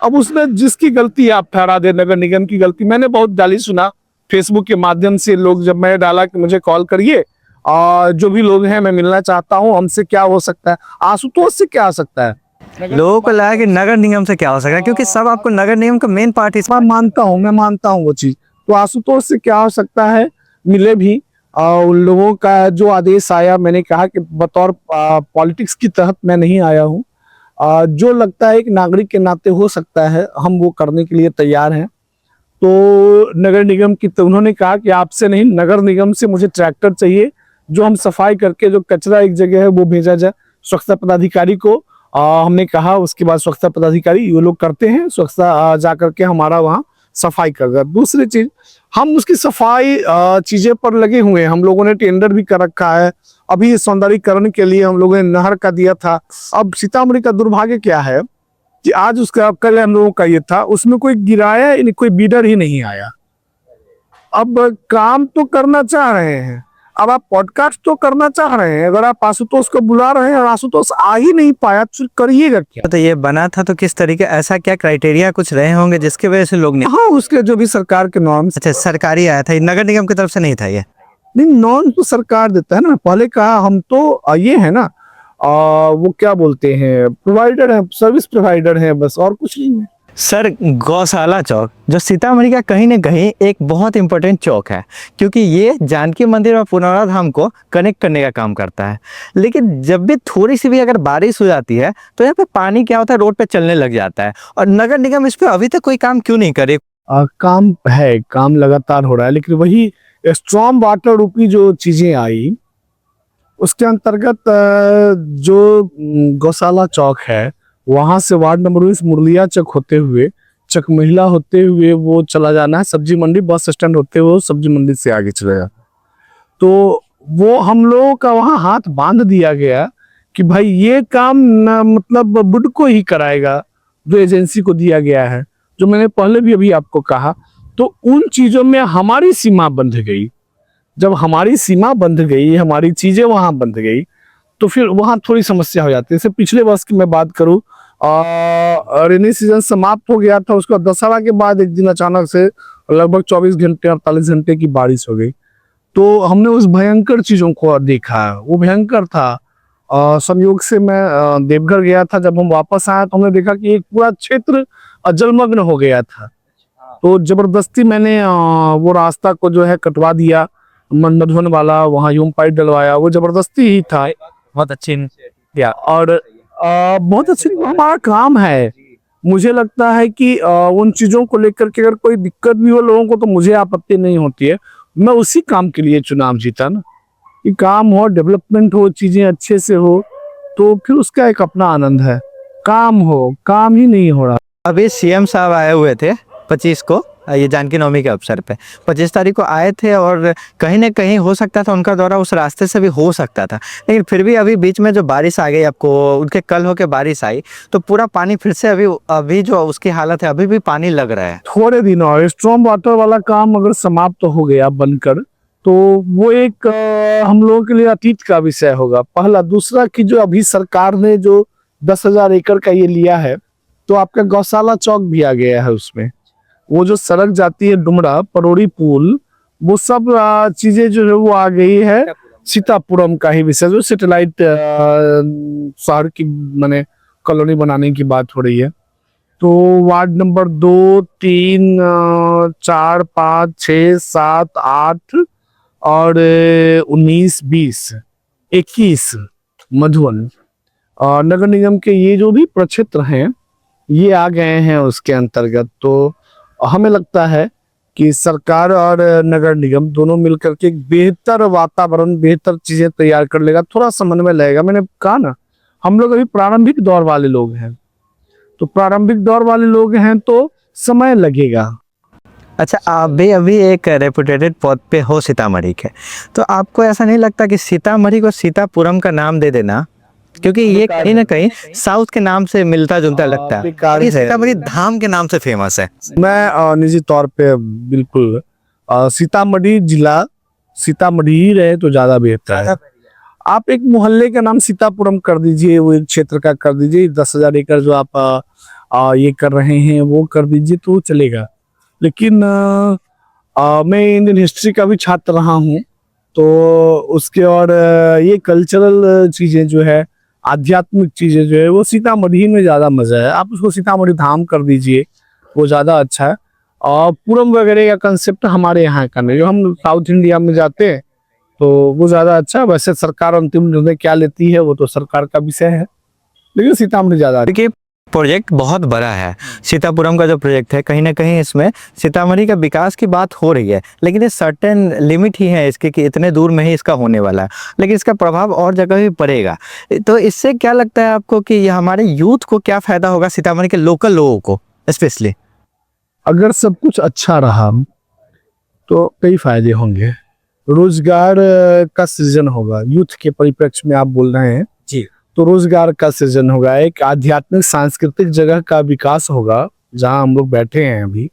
अब उसमें जिसकी गलती आप ठहरा दे, नगर निगम की गलती। मैंने बहुत गाली सुना फेसबुक के माध्यम से, लोग जब मैं डाला कि मुझे कॉल करिए और जो भी लोग हैं मैं मिलना चाहता हूं, हमसे क्या हो सकता है, आशुतोष से क्या हो सकता है। लोगों को लगा कि नगर निगम से क्या हो सकता है, क्योंकि सब आपको नगर निगम का मेन पार्ट मैं मानता हूँ वो चीज। तो आशुतोष से क्या हो सकता है, मिले भी, उन लोगों का जो आदेश आया, मैंने कहा कि बतौर पॉलिटिक्स की तहत मैं नहीं आया हूँ, जो लगता है एक नागरिक के नाते हो सकता है, हम वो करने के लिए तैयार हैं। तो नगर निगम की, तो उन्होंने कहा कि आपसे नहीं, नगर निगम से मुझे ट्रैक्टर चाहिए, जो हम सफाई करके जो कचरा एक जगह है वो भेजा जाए स्वच्छता पदाधिकारी को। हमने कहा, उसके बाद स्वच्छता पदाधिकारी ये लोग करते हैं, स्वच्छता जा करके हमारा वहाँ सफाई कर रहा है। दूसरी चीज, हम उसकी सफाई चीजें पर लगे हुए हैं, हम लोगों ने टेंडर भी कर रखा है। अभी सौंदर्यीकरण के लिए हम लोगों ने नहर का दिया था। अब सीतामढ़ी का दुर्भाग्य क्या है कि आज उसका, कल हम लोगों का ये था, उसमें कोई गिराया, कोई बीडर ही नहीं आया। अब काम तो करना चाह रहे हैं, अब आप पॉडकास्ट तो करना चाह रहे हैं, अगर आप आशुतोष को बुला रहे हैं और आशुतोष आ ही नहीं पाया, तो करिएगा क्या? तो ये बना था तो किस तरीके, ऐसा क्या क्राइटेरिया कुछ रहे होंगे जिसके वजह से लोग नहीं? हाँ, उसके जो भी सरकार के नॉर्म्स। अच्छा, सरकारी आया था, नगर निगम की तरफ से नहीं था ये? नहीं, नॉर्म तो सरकार देता है ना। पहले कहा, हम तो ये है ना, वो क्या बोलते हैं, प्रोवाइडर है, सर्विस प्रोवाइडर है, बस, और कुछ नहीं है। सर, गौशाला चौक जो सीतामढ़ी का कहीं ना कहीं एक बहुत इंपॉर्टेंट चौक है, क्योंकि ये जानकी मंदिर और पुनौरा धाम को कनेक्ट करने का काम करता है। लेकिन जब भी थोड़ी सी भी अगर बारिश हो जाती है तो यहाँ पे पानी क्या होता है, रोड पे चलने लग जाता है। और नगर निगम इस पे अभी तक कोई काम क्यों नहीं करे? काम है, काम लगातार हो रहा है, लेकिन वही स्ट्रॉम वाटर रूपी जो चीजें आई, उसके अंतर्गत जो गौशाला चौक है, वहां से वार्ड नंबर 19 मुरलिया चक होते हुए, चक महिला होते हुए वो चला जाना है, सब्जी मंडी बस स्टैंड होते हुए सब्जी मंडी से आगे चलेगा। तो वो हम लोगों का वहां हाथ बांध दिया गया कि भाई ये काम न, मतलब बुडको ही कराएगा, जो एजेंसी को दिया गया है। जो मैंने पहले भी अभी आपको कहा, तो उन चीजों में हमारी सीमा बंध गई। जब हमारी सीमा बंध गई, हमारी चीजें वहां बंध गई, तो फिर वहां थोड़ी समस्या हो जाती है। जैसे पिछले वर्ष की मैं बात करूं, रेनी सीजन समाप्त हो गया था, उसके बाद दशहरा के बाद एक दिन अचानक से लगभग 24 घंटे 48 घंटे की बारिश हो गई। तो हमने उस भयंकर चीजों को देखा, वो भयंकर था। संयोग से मैं देवघर गया था, जब हम वापस आए तो हमने देखा कि एक पूरा क्षेत्र जलमग्न हो गया था। तो जबरदस्ती मैंने वो रास्ता को जो है कटवा दिया, मधुबन वाला, वहाँ ह्यूम पाइप डलवाया, वो जबरदस्ती ही था। बहुत अच्छी और बहुत अच्छी हमारा काम है। मुझे लगता है कि उन चीजों को लेकर के अगर कोई दिक्कत भी हो लोगों को, तो मुझे आपत्ति नहीं होती है। मैं उसी काम के लिए चुनाव जीता ना। कि काम हो, डेवलपमेंट हो, चीजें अच्छे से हो, तो फिर उसका एक अपना आनंद है। काम हो, काम ही नहीं हो रहा। अभी सीएम साहब आए हुए थे 25 को, ये जानकी नवमी के अवसर पे 25 तारीख को आए थे, और कहीं ना कहीं हो सकता था उनका दौरा उस रास्ते से भी हो सकता था, लेकिन फिर भी अभी बीच में जो बारिश आ गई, आपको उनके कल होके बारिश आई, तो पूरा पानी फिर से अभी अभी जो उसकी हालत है, अभी भी पानी लग रहा है। थोड़े दिनों और स्ट्रॉन्ग वाटर वाला काम अगर समाप्त हो गया बनकर, तो वो एक हम लोगों के लिए अतीत का विषय होगा। पहला, दूसरा कि जो अभी सरकार ने जो 10,000 एकड़ का ये लिया है, तो आपका गौशाला चौक भी आ गया है उसमें। वो जो सड़क जाती है डुमरा परोड़ी पुल, वो सब चीजें जो है वो आ गई है। सीतापुरम का ही विषय, जो सैटेलाइट शहर की माने कॉलोनी बनाने की बात हो रही है। तो वार्ड नंबर 2, 3, 4, 5, 6, 7, 8 और 19, 20, 21 मधुबन नगर निगम के ये जो भी प्रक्षेत्र हैं, ये आ गए हैं उसके अंतर्गत। तो हमें लगता है कि सरकार और नगर निगम दोनों मिलकर के एक बेहतर वातावरण, बेहतर चीजें तैयार कर लेगा, थोड़ा समन्वय लगेगा। मैंने कहा ना, हम लोग अभी प्रारंभिक दौर वाले लोग हैं, तो प्रारंभिक दौर वाले लोग हैं तो समय लगेगा। अच्छा, आप भी अभी एक रेपुटेटेड पद पे हो सीतामढ़ी के, तो आपको ऐसा नहीं लगता कि सीतामढ़ी को सीतापुरम का नाम दे देना, क्योंकि ये कहीं ना कहीं साउथ के नाम से मिलता जुलता लगता है, और ये सीतामढ़ी धाम के नाम से फेमस है। मैं निजी तौर पे बिल्कुल सीतामढ़ी जिला सीतामढ़ी ही रहे तो ज्यादा बेहतर है। आप एक मोहल्ले का नाम सीतापुरम कर दीजिए, वो एक क्षेत्र का कर दीजिए। 10,000 एकड़ जो आप ये कर रहे हैं वो कर दीजिए तो चलेगा। लेकिन मैं इंडियन हिस्ट्री का भी छात्र रहा हूँ, तो उसके और ये कल्चरल चीजें जो है, आध्यात्मिक चीजें जो है, वो सीतामढ़ी में ज्यादा मजा है। आप उसको सीतामढ़ी धाम कर दीजिए, वो ज्यादा अच्छा है। और पुरम वगैरह का कंसेप्ट हमारे यहाँ का नहीं, जो हम साउथ इंडिया में जाते हैं तो वो ज्यादा अच्छा है। वैसे सरकार अंतिम निर्णय क्या लेती है वो तो सरकार का विषय है, लेकिन सीतामढ़ी ज्यादा। देखिए, प्रोजेक्ट बहुत बड़ा है। सीतापुरम का जो प्रोजेक्ट है, कहीं ना कहीं इसमें सीतामढ़ी का विकास की बात हो रही है, लेकिन ये सर्टेन लिमिट ही है इसके कि इतने दूर में ही इसका होने वाला है, लेकिन इसका प्रभाव और जगह भी पड़ेगा। तो इससे क्या लगता है आपको कि ये हमारे यूथ को क्या फायदा होगा, सीतामढ़ी के लोकल लोगों को स्पेशली? अगर सब कुछ अच्छा रहा तो कई फायदे होंगे। रोजगार का सृजन होगा, यूथ के परिप्रेक्ष्य में आप बोल रहे हैं जी। तो रोजगार का सृजन होगा, एक आध्यात्मिक सांस्कृतिक जगह का विकास होगा जहां हम लोग बैठे हैं अभी।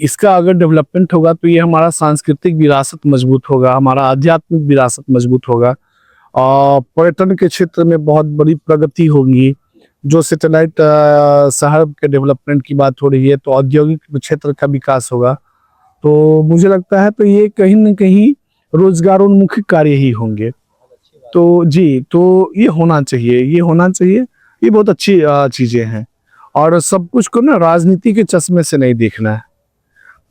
इसका अगर डेवलपमेंट होगा तो ये हमारा सांस्कृतिक विरासत मजबूत होगा, हमारा आध्यात्मिक विरासत मजबूत होगा। और पर्यटन के क्षेत्र में बहुत बड़ी प्रगति होगी। जो सैटेलाइट शहर के डेवलपमेंट की बात हो रही है, तो औद्योगिक क्षेत्र का विकास होगा। तो मुझे लगता है तो ये कहीं ना कहीं रोजगारोन्मुखी कार्य ही होंगे। तो जी, तो ये होना चाहिए, ये होना चाहिए। ये बहुत अच्छी चीजें हैं। और सब कुछ को ना राजनीति के चश्मे से नहीं देखना है,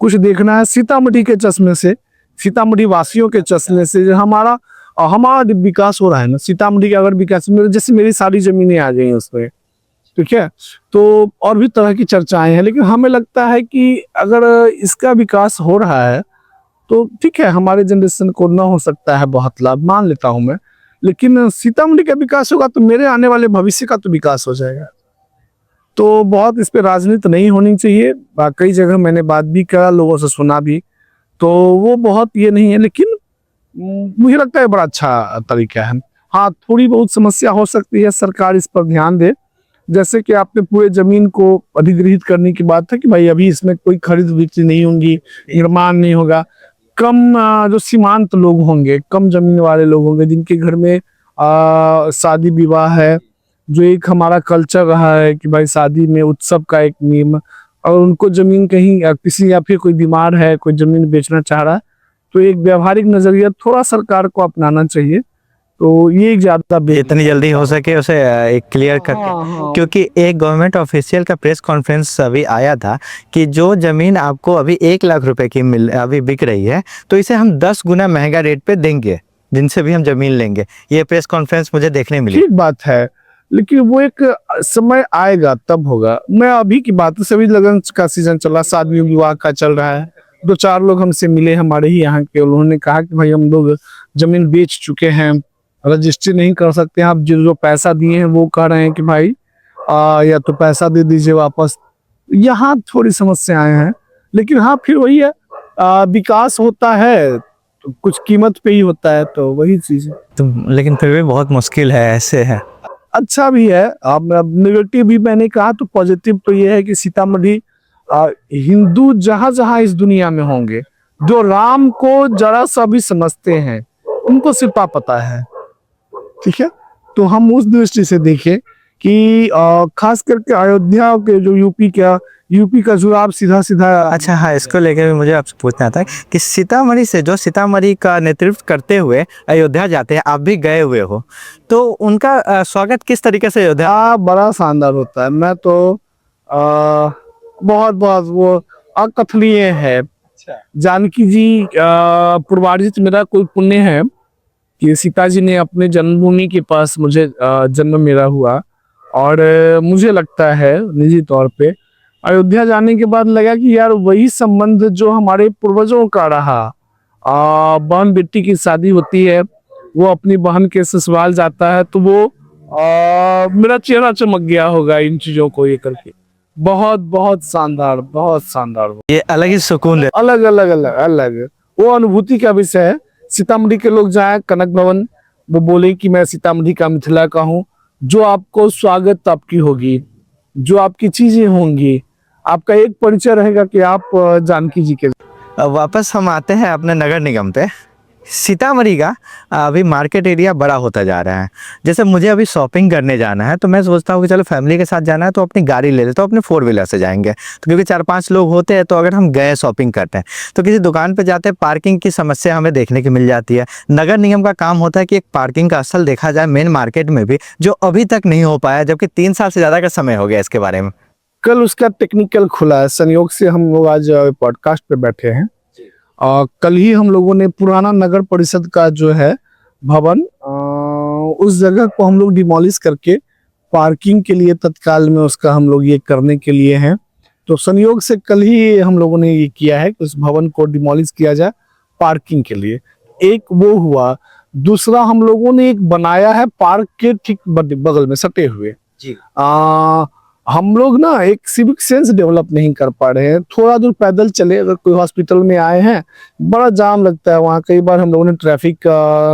कुछ देखना है सीतामढ़ी के चश्मे से, सीतामढ़ी वासियों के चश्मे से। जो हमारा हमारा विकास हो रहा है ना, सीतामढ़ी का अगर विकास, जैसे मेरी सारी जमीनें आ गई उसमें, ठीक है, तो और भी तरह की चर्चाएं हैं, लेकिन हमें लगता है कि अगर इसका विकास हो रहा है तो ठीक है, हमारे जनरेशन को ना हो सकता है बहुत लाभ, मान लेता हूं मैं, लेकिन सीतामढ़ी का विकास होगा तो मेरे आने वाले भविष्य का तो विकास हो जाएगा। तो बहुत इस पे राजनीति नहीं होनी चाहिए। कई जगह मैंने बात भी करा, लोगों से सुना भी, तो वो बहुत ये नहीं है, लेकिन मुझे लगता है बड़ा अच्छा तरीका है। हाँ, थोड़ी बहुत समस्या हो सकती है, सरकार इस पर ध्यान दे। जैसे कि आपने पूरे जमीन को अधिग्रहित करने की बात है कि भाई अभी इसमें कोई खरीद बिक्री नहीं होगी, निर्माण नहीं होगा। कम जो सीमांत लोग होंगे, कम जमीन वाले लोग होंगे, जिनके घर में शादी विवाह है, जो एक हमारा कल्चर रहा है कि भाई शादी में उत्सव का एक नियम, और उनको जमीन कहीं किसी या फिर कोई बीमार है, कोई जमीन बेचना चाह रहा है, तो एक व्यवहारिक नजरिया थोड़ा सरकार को अपनाना चाहिए। तो ये ज्यादा जितनी जल्दी हो सके उसे एक क्लियर करके, हाँ। क्योंकि एक गवर्नमेंट ऑफिशियल का प्रेस कॉन्फ्रेंस अभी आया था कि जो जमीन आपको अभी 1 लाख रुपए की अभी बिक रही है, तो इसे हम 10 गुना महंगा रेट पे देंगे जिनसे भी हम जमीन लेंगे। ये प्रेस कॉन्फ्रेंस मुझे देखने मिली। ठीक बात है, लेकिन वो एक समय आएगा तब होगा। मैं अभी की बात, सभी लगन का सीजन चला, शादी विवाह का चल रहा है। 2-4 लोग हमसे मिले हमारे ही यहाँ के, उन्होंने कहा कि भाई हम लोग जमीन बेच चुके हैं, रजिस्ट्री नहीं कर सकते हैं। आप जो पैसा दिए हैं वो कह रहे हैं कि भाई या तो पैसा दे दीजिए वापस। यहाँ थोड़ी समस्याएं हैं, लेकिन हाँ फिर वही है, विकास होता है तो कुछ कीमत पे ही होता है, तो वही चीज है। तो लेकिन फिर भी बहुत मुश्किल है, ऐसे है। अच्छा भी है। अब नेगेटिव भी मैंने कहा, तो पॉजिटिव तो ये है कि सीतामढ़ी, हिंदू जहां जहां इस दुनिया में होंगे, जो राम को जरा सा भी समझते हैं, उनको सिर्फ पता है। ठीक है, तो हम उस दृष्टि से देखें कि खास करके अयोध्या के जो यूपी का जुड़ाव सीधा सीधा। अच्छा हाँ, इसको लेकर भी मुझे आपसे पूछना था कि सीतामढ़ी से जो सीतामढ़ी का नेतृत्व करते हुए अयोध्या जाते हैं, आप भी गए हुए हो, तो उनका स्वागत किस तरीके से अयोध्या? बड़ा शानदार होता है। मैं तो बहुत बहुत वो अकथनीय है। जानकी जी पूर्वार्जित मेरा कोई पुण्य है कि सीता जी ने अपने जन्मभूमि के पास मुझे जन्म मेरा हुआ। और मुझे लगता है निजी तौर पे अयोध्या जाने के बाद लगा कि यार वही संबंध जो हमारे पूर्वजों का रहा। बहन बेटी की शादी होती है, वो अपनी बहन के ससुराल जाता है, तो वो मेरा चेहरा चमक गया होगा इन चीजों को ये करके। बहुत बहुत शानदार, बहुत शानदार। ये अलग ही सुकून है। अलग अलग अलग अलग वो अनुभूति का विषय है। सीतामढ़ी के लोग जाए कनक भवन, वो बोले कि मैं सीतामढ़ी का मिथिला का हूँ, जो आपको स्वागत आपकी होगी, जो आपकी चीजें होंगी, आपका एक परिचय रहेगा कि आप जानकी जी के। अब वापस हम आते हैं अपने नगर निगम पे। सीतामढ़ी का अभी मार्केट एरिया बड़ा होता जा रहा है। जैसे मुझे अभी शॉपिंग करने जाना है, तो मैं सोचता हूँ कि चलो फैमिली के साथ जाना है तो अपनी गाड़ी ले लेते, तो अपने 4 व्हीलर से जाएंगे, तो क्योंकि 4-5 लोग होते हैं। तो अगर हम गए शॉपिंग करते हैं तो किसी दुकान पे जाते हैं, पार्किंग की समस्या हमें देखने की मिल जाती है। नगर निगम का काम होता है कि एक पार्किंग का स्थल देखा जाए मेन मार्केट में भी, जो अभी तक नहीं हो पाया, जबकि 3 साल से ज़्यादा का समय हो गया इसके बारे में। कल उसका टेक्निकल खुला है, संयोग से हम लोग आज पॉडकास्ट पे बैठे हैं। कल ही हम लोगों ने पुराना नगर परिषद का जो है भवन, उस जगह को हम लोग डिमोलिश करके पार्किंग के लिए तत्काल में उसका हम लोग ये करने के लिए हैं। तो संयोग से कल ही हम लोगों ने ये किया है कि उस भवन को डिमोलिश किया जाए पार्किंग के लिए। एक वो हुआ। दूसरा, हम लोगों ने एक बनाया है पार्क के ठीक बगल में सटे हुए जी। हम लोग ना एक सिविक सेंस डेवलप नहीं कर पा रहे हैं। थोड़ा दूर पैदल चले, अगर कोई हॉस्पिटल में आए हैं, बड़ा जाम लगता है वहाँ। कई बार हम लोगों ने ट्रैफिक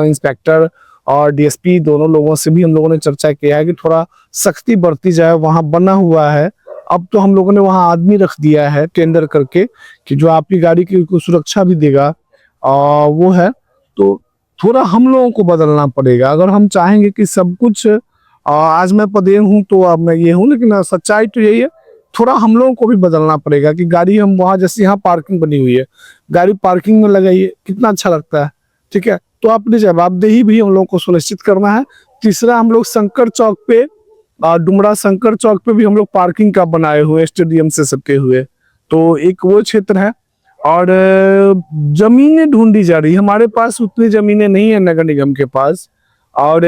इंस्पेक्टर और डीएसपी दोनों लोगों से भी हम लोगों ने चर्चा किया है कि थोड़ा सख्ती बरती जाए। वहाँ बना हुआ है, अब तो हम लोगों ने वहाँ आदमी रख दिया है टेंडर करके कि जो आपकी गाड़ी की सुरक्षा भी देगा, वो है। तो थोड़ा हम लोगों को बदलना पड़ेगा अगर हम चाहेंगे कि सब कुछ। आज मैं पदे हूँ तो अब मैं ये हूँ, लेकिन सच्चाई तो यही है, थोड़ा हम लोगों को भी बदलना पड़ेगा कि गाड़ी हम वहाँ, जैसे यहाँ पार्किंग बनी हुई है, गाड़ी पार्किंग में लगाइए, कितना अच्छा लगता है। ठीक है, तो अपनी जवाबदेही भी हम लोगों को सुनिश्चित करना है। तीसरा, हम लोग शंकर चौक पे, डुमरा शंकर चौक पे भी हम लोग पार्किंग का बनाए हुए, स्टेडियम से सटे हुए, तो एक वो क्षेत्र है। और जमीनें ढूंढी जा रही है। हमारे पास उतनी जमीनें नहीं है नगर निगम के पास, और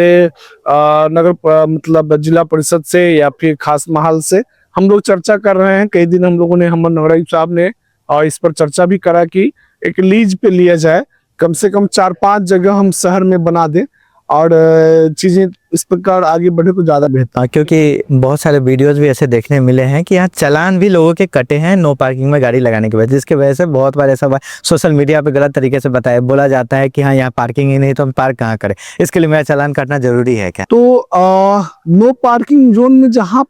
मतलब जिला परिषद से या फिर खास महल से हम लोग चर्चा कर रहे हैं। कई दिन हम लोगों ने, हम नगरायुक्त साहब ने और इस पर चर्चा भी करा कि एक लीज पे लिया जाए, कम से कम 4-5 जगह हम शहर में बना दें, और चीजें इस प्रकार आगे बढ़े तो ज्यादा बेहतर। हाँ, क्योंकि बहुत सारे वीडियोस भी ऐसे देखने मिले हैं कि यहाँ चालान भी लोगों के कटे हैं नो पार्किंग में गाड़ी लगाने की वजह, जिसकी वजह से बहुत बार ऐसा सोशल मीडिया पे गलत तरीके से बोला जाता है कि हाँ यहाँ पार्किंग ही नहीं तो हम पार्क कहाँ करें। इसके लिए मेरा चालान काटना जरूरी है क्या? तो नो पार्किंग जोन में जहाँ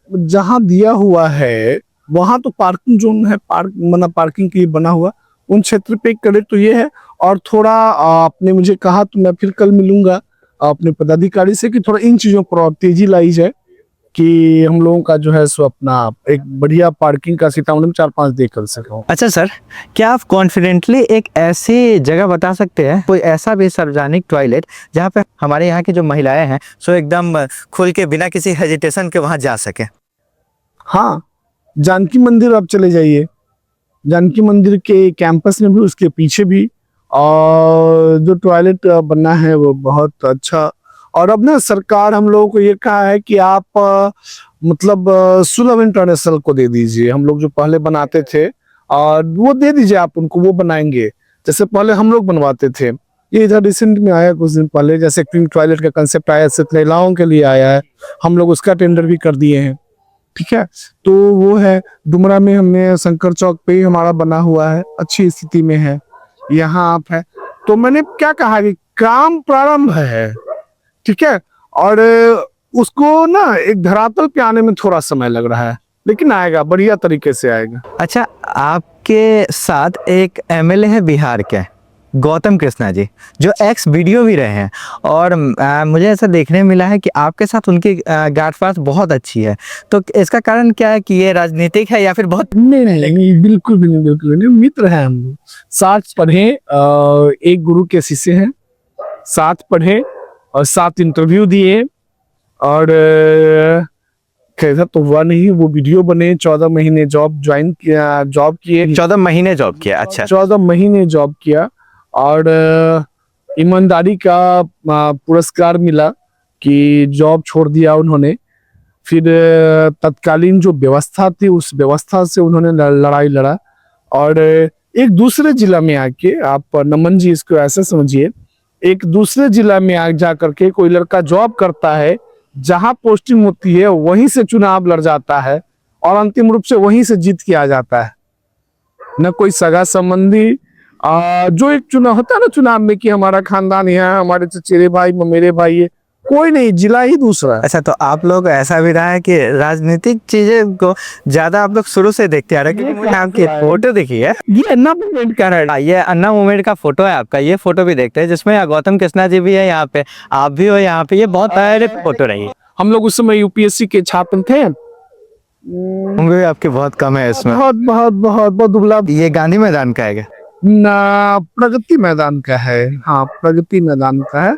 जहाँ दिया हुआ है वहां तो पार्किंग जोन है, पार्किंग के लिए बना हुआ, उन क्षेत्र पे करे तो ये है। और थोड़ा आपने मुझे कहा तो मैं फिर कल मिलूंगा अपने पदाधिकारी से कि थोड़ा इन चीजों पर तेजी लाई जाए कि हम लोगों का जो है सो अपना एक बढ़िया पार्किंग का सीतामढ़ी में 4-5 दे कर सको। अच्छा सर, क्या आप कॉन्फिडेंटली एक ऐसी जगह बता सकते हैं, कोई ऐसा भी सार्वजनिक टॉयलेट जहाँ पे हमारे यहाँ की जो महिलाएं हैं सो एकदम खुल के बिना किसी हेजिटेशन के वहां जा सके? हाँ, जानकी मंदिर आप चले जाइए, जानकी मंदिर के कैंपस में भी, उसके पीछे भी, और जो टॉयलेट बना है वो बहुत अच्छा। और अब ना सरकार हम लोगों को ये कहा है कि आप मतलब सुलभ इंटरनेशनल को दे दीजिए। हम लोग जो पहले बनाते थे और वो दे दीजिए आप उनको, वो बनाएंगे जैसे पहले हम लोग बनवाते थे। ये इधर रिसेंट में आया कुछ दिन पहले, जैसे पिंक टॉयलेट का कंसेप्ट आया, सिर्फ महिलाओं के लिए आया है, हम लोग उसका टेंडर भी कर दिए हैं। ठीक है, तो वो है डुमरा में, हमने शंकर चौक पे ही हमारा बना हुआ है, अच्छी स्थिति में है। यहाँ आप है, तो मैंने क्या कहा कि काम प्रारंभ है, ठीक है, और उसको ना एक धरातल पे आने में थोड़ा समय लग रहा है, लेकिन आएगा, बढ़िया तरीके से आएगा। अच्छा, आपके साथ एक एमएलए है बिहार के, गौतम कृष्णा जी, जो एक्स वीडियो भी रहे हैं, और मुझे ऐसा देखने में मिला है कि आपके साथ उनकी गांठ बात बहुत अच्छी है। तो इसका कारण क्या है कि ये राजनीतिक है या फिर बहुत? नहीं नहीं नहीं, बिल्कुल भी नहीं, बिल्कुल भी नहीं, मित्र हैं हम लोग, साथ पढ़े, एक गुरु के शिष्य हैं, साथ पढ़े और साथ इंटरव्यू दिए, और कैसा तो हुआ नहीं, वो वीडियो बने, 14 महीने जॉब ज्वाइन किया, जॉब किए, 14 महीने जॉब किया? अच्छा, 14 महीने जॉब किया, और ईमानदारी का पुरस्कार मिला कि जॉब छोड़ दिया उन्होंने। फिर तत्कालीन जो व्यवस्था थी, उस व्यवस्था से उन्होंने लड़ाई लड़ा, और एक दूसरे जिला में आके, आप नमन जी इसको ऐसे समझिए, एक दूसरे जिला में आ जा करके कोई लड़का जॉब करता है, जहां पोस्टिंग होती है वहीं से चुनाव लड़ जाता है, और अंतिम रूप से वहीं से जीत के आ जाता है। न कोई सगा संबंधी, जो एक चुनाव होता है ना चुनाव में कि हमारा खानदान है, हमारे चचेरे भाई, मेरे भाई है, कोई नहीं, जिला ही दूसरा है। अच्छा, तो आप लोग ऐसा भी रहा है कि राजनीतिक चीजें को ज्यादा आप लोग शुरू से देखते आ रहे हैं? क्योंकि मैंने आपकी फोटो देखी है, ये अन्ना मूवमेंट का है, ये अन्ना मूवमेंट का फोटो है आपका, ये फोटो भी देखते हैं जिसमें गौतम कृष्णा जी भी है, यहाँ पे आप भी हो, यहाँ पे ये बहुत प्यारे फोटो रही। हम लोग उस समय यूपीएससी के छात्र थे, उम्र भी आपकी बहुत कम है इसमें। बहुत बहुत बहुत बहुत दुबला। ये गांधी मैदान का है क्या? ना, प्रगति मैदान का है, हाँ प्रगति मैदान का है,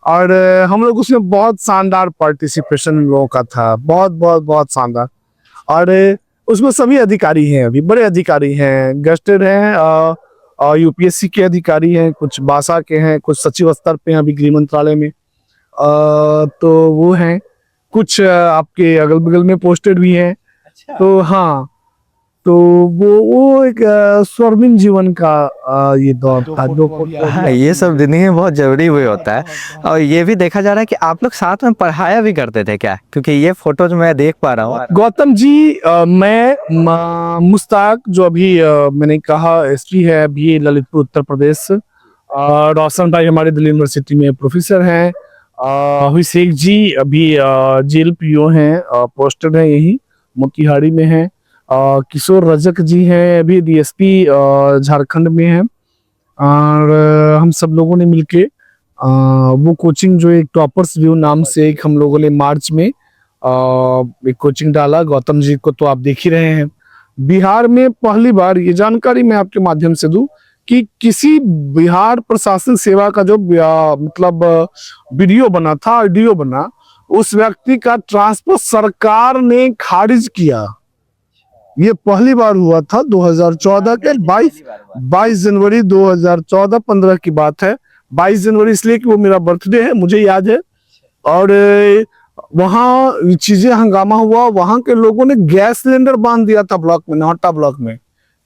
और हम लोग उसमें बहुत शानदार पार्टिसिपेशन लोगों का था, बहुत बहुत बहुत शानदार, और उसमें सभी अधिकारी हैं, अभी बड़े अधिकारी हैं, गेस्टेड हैं, यूपीएससी के अधिकारी हैं, कुछ बासा के हैं, कुछ सचिव स्तर पे हैं अभी गृह मंत्रालय में, तो वो हैं, कुछ आपके अगल बगल में पोस्टेड भी हैं। तो हाँ, तो वो एक स्वर्णिम जीवन का ये दौर था, जो हाँ, ये सब जिंदगी में बहुत जरूरी हुए होता है। और ये भी देखा जा रहा है कि आप लोग साथ में पढ़ाया भी करते थे क्या? क्योंकि ये फोटो जो मैं देख पा रहा हूँ। गौतम जी, मुस्ताक जो अभी मैंने कहा हिस्ट्री है, अभी ललितपुर उत्तर प्रदेश, रोशन भाई हमारे दिल्ली यूनिवर्सिटी में प्रोफेसर हैं, अभिषेक जी अभी जेल पीओ हैं, पोस्टेड हैं यही मोतिहारी में हैं, किशोर रजक जी हैं अभी डीएसपी झारखंड में हैं, और हम सब लोगों ने मिलके वो कोचिंग जो एक टॉपर्स व्यू नाम से एक हम लोगों ने मार्च में एक कोचिंग डाला, गौतम जी को तो आप देख ही रहे हैं। बिहार में पहली बार ये जानकारी मैं आपके माध्यम से दूं कि किसी बिहार प्रशासनिक सेवा का जो मतलब वीडियो बना था, ऑडियो बना, उस व्यक्ति का ट्रांसफर सरकार ने खारिज किया। ये पहली बार हुआ था 2014 के 22 जनवरी 2014-15 की बात है। 22 जनवरी इसलिए कि वो मेरा बर्थडे है, मुझे याद है, और वहाँ चीजें हंगामा हुआ, वहां के लोगों ने गैस सिलेंडर बांध दिया था ब्लॉक में, नौहट्टा ब्लॉक में,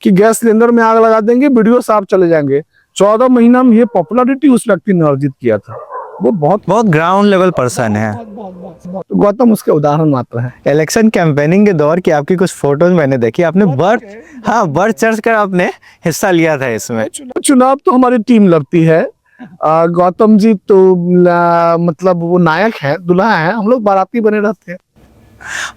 कि गैस सिलेंडर में आग लगा देंगे, वीडियो साफ चले जाएंगे। 14 महीना में ये पॉपुलैरिटी उस व्यक्ति ने अर्जित किया था। वो बहुत बहुत ग्राउंड लेवल पर्सन है। तो गौतम उसके उदाहरण मात्र है। इलेक्शन कैंपेनिंग के दौर की आपकी कुछ फोटोज मैंने देखी, आपने बढ़ चढ़ कर आपने हिस्सा लिया था इसमें। चुनाव तो हमारी टीम लड़ती है, गौतम जी तो मतलब वो नायक है, दुल्हा है, हम लोग बाराती बने रहते हैं।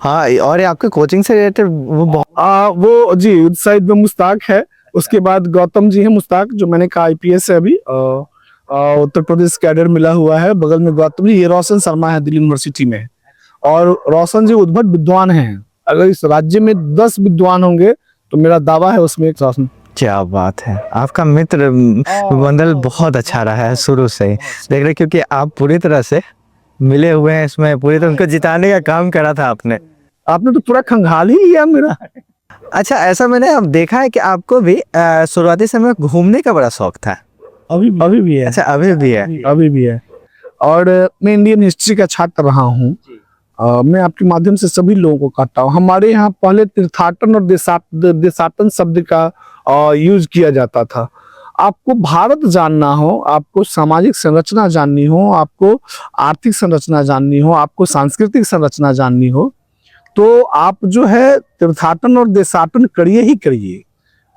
हाँ, और ये आपके कोचिंग से रिलेटेड वो जी उस साइड में मुस्ताक है, उसके बाद गौतम जी है, मुस्ताक जो मैंने कहा आईपीएस है अभी, उत्तर प्रदेश कैडर मिला हुआ है, बगल में गौतम जी, ये रोशन शर्मा है दिल्ली यूनिवर्सिटी में, और रोशन जी उद्भट विद्वान हैं। अगर इस राज्य में 10 विद्वान होंगे तो मेरा दावा है उसमें एक रोशन। क्या बात है, आपका मित्र मंडल बहुत अच्छा रहा है शुरू से ही, देख रहे, क्योंकि आप पूरी तरह से मिले हुए हैं इसमें, पूरी तरह उनको जिताने का काम करा था आपने तो पूरा खंगाल ही लिया मेरा। अच्छा, ऐसा मैंने अब देखा है कि आपको भी शुरुआती समय घूमने का बड़ा शौक था। अभी भी है। अच्छा, अभी भी है। और मैं इंडियन हिस्ट्री का छात्र रहा हूँ। मैं आपके माध्यम से सभी लोगों को कहता हूँ, हमारे यहाँ पहले तीर्थाटन और देशाटन शब्द का यूज किया जाता था। आपको भारत जानना हो, आपको सामाजिक संरचना जाननी हो, आपको आर्थिक संरचना जाननी हो, आपको सांस्कृतिक संरचना जाननी हो, तो आप जो है तीर्थाटन और देशाटन करिए ही करिए।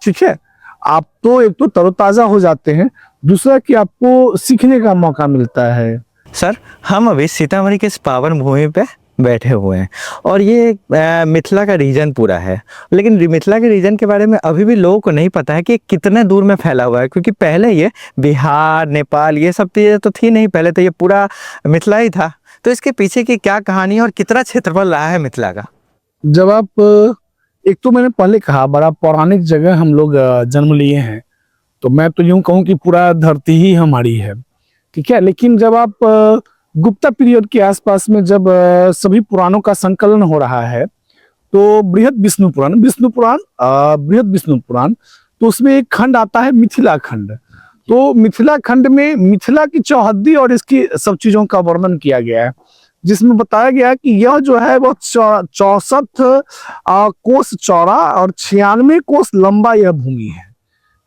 ठीक है, आप तो एक तो तरोताजा हो जाते हैं, दूसरा कि आपको सीखने का मौका मिलता है। सर, हम अभी सीतामढ़ी के इस पावन भूमि पे बैठे हुए हैं और ये मिथिला का रीजन पूरा है, लेकिन मिथिला के रीजन के बारे में अभी भी लोगों को नहीं पता है कि कितने दूर में फैला हुआ है, क्योंकि पहले ये बिहार, नेपाल ये सब चीज़ें तो थी नहीं, पहले तो ये पूरा मिथिला ही था। तो इसके पीछे की क्या कहानी है और कितना क्षेत्रफल रहा है मिथिला का? जब आप एक तो मैंने पहले कहा बड़ा पौराणिक जगह हम लोग जन्म लिए हैं, तो मैं तो यूं कहूं कि पूरा धरती ही हमारी है। ठीक है, लेकिन जब आप गुप्ता पीरियड के आसपास में जब सभी पुराणों का संकलन हो रहा है, तो बृहद विष्णु पुराण, बृहद विष्णु पुराण, तो उसमें एक खंड आता है मिथिला खंड। तो मिथिला खंड में मिथिला की चौहद्दी और इसकी सब चीजों का वर्णन किया गया है, जिसमें बताया गया है कि यह जो है वह 64 कोस चौड़ा और 96 कोस लंबा यह भूमि है।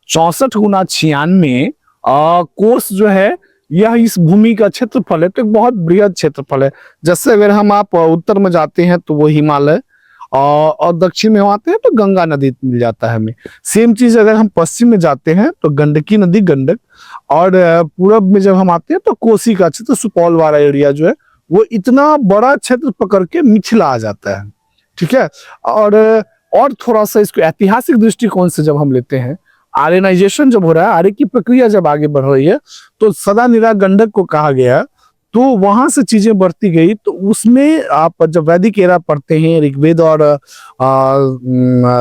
64 गुना 96 कोस जो है यह इस भूमि का क्षेत्रफल है, तो एक बहुत बृहद क्षेत्रफल है। जैसे अगर हम आप उत्तर में जाते हैं तो वो हिमालय, और दक्षिण में आते हैं तो गंगा नदी मिल जाता है हमें। सेम चीज अगर हम पश्चिम में जाते हैं तो गंडकी नदी, गंडक, और पूरब में जब हम आते हैं तो कोसी का क्षेत्र, सुपौल वाला एरिया जो है वो इतना बड़ा क्षेत्र पकड़ के मिथिला आ जाता है। ठीक है, और थोड़ा सा इसको ऐतिहासिक दृष्टिकोण से जब हम लेते हैं, आर्यनाइजेशन जब हो रहा है, आर्य की प्रक्रिया जब आगे बढ़ रही है, तो सदा निरा गंडक को कहा गया, तो वहां से चीजें बढ़ती गई। तो उसमें आप जब वैदिक एरा पढ़ते हैं, ऋग्वेद और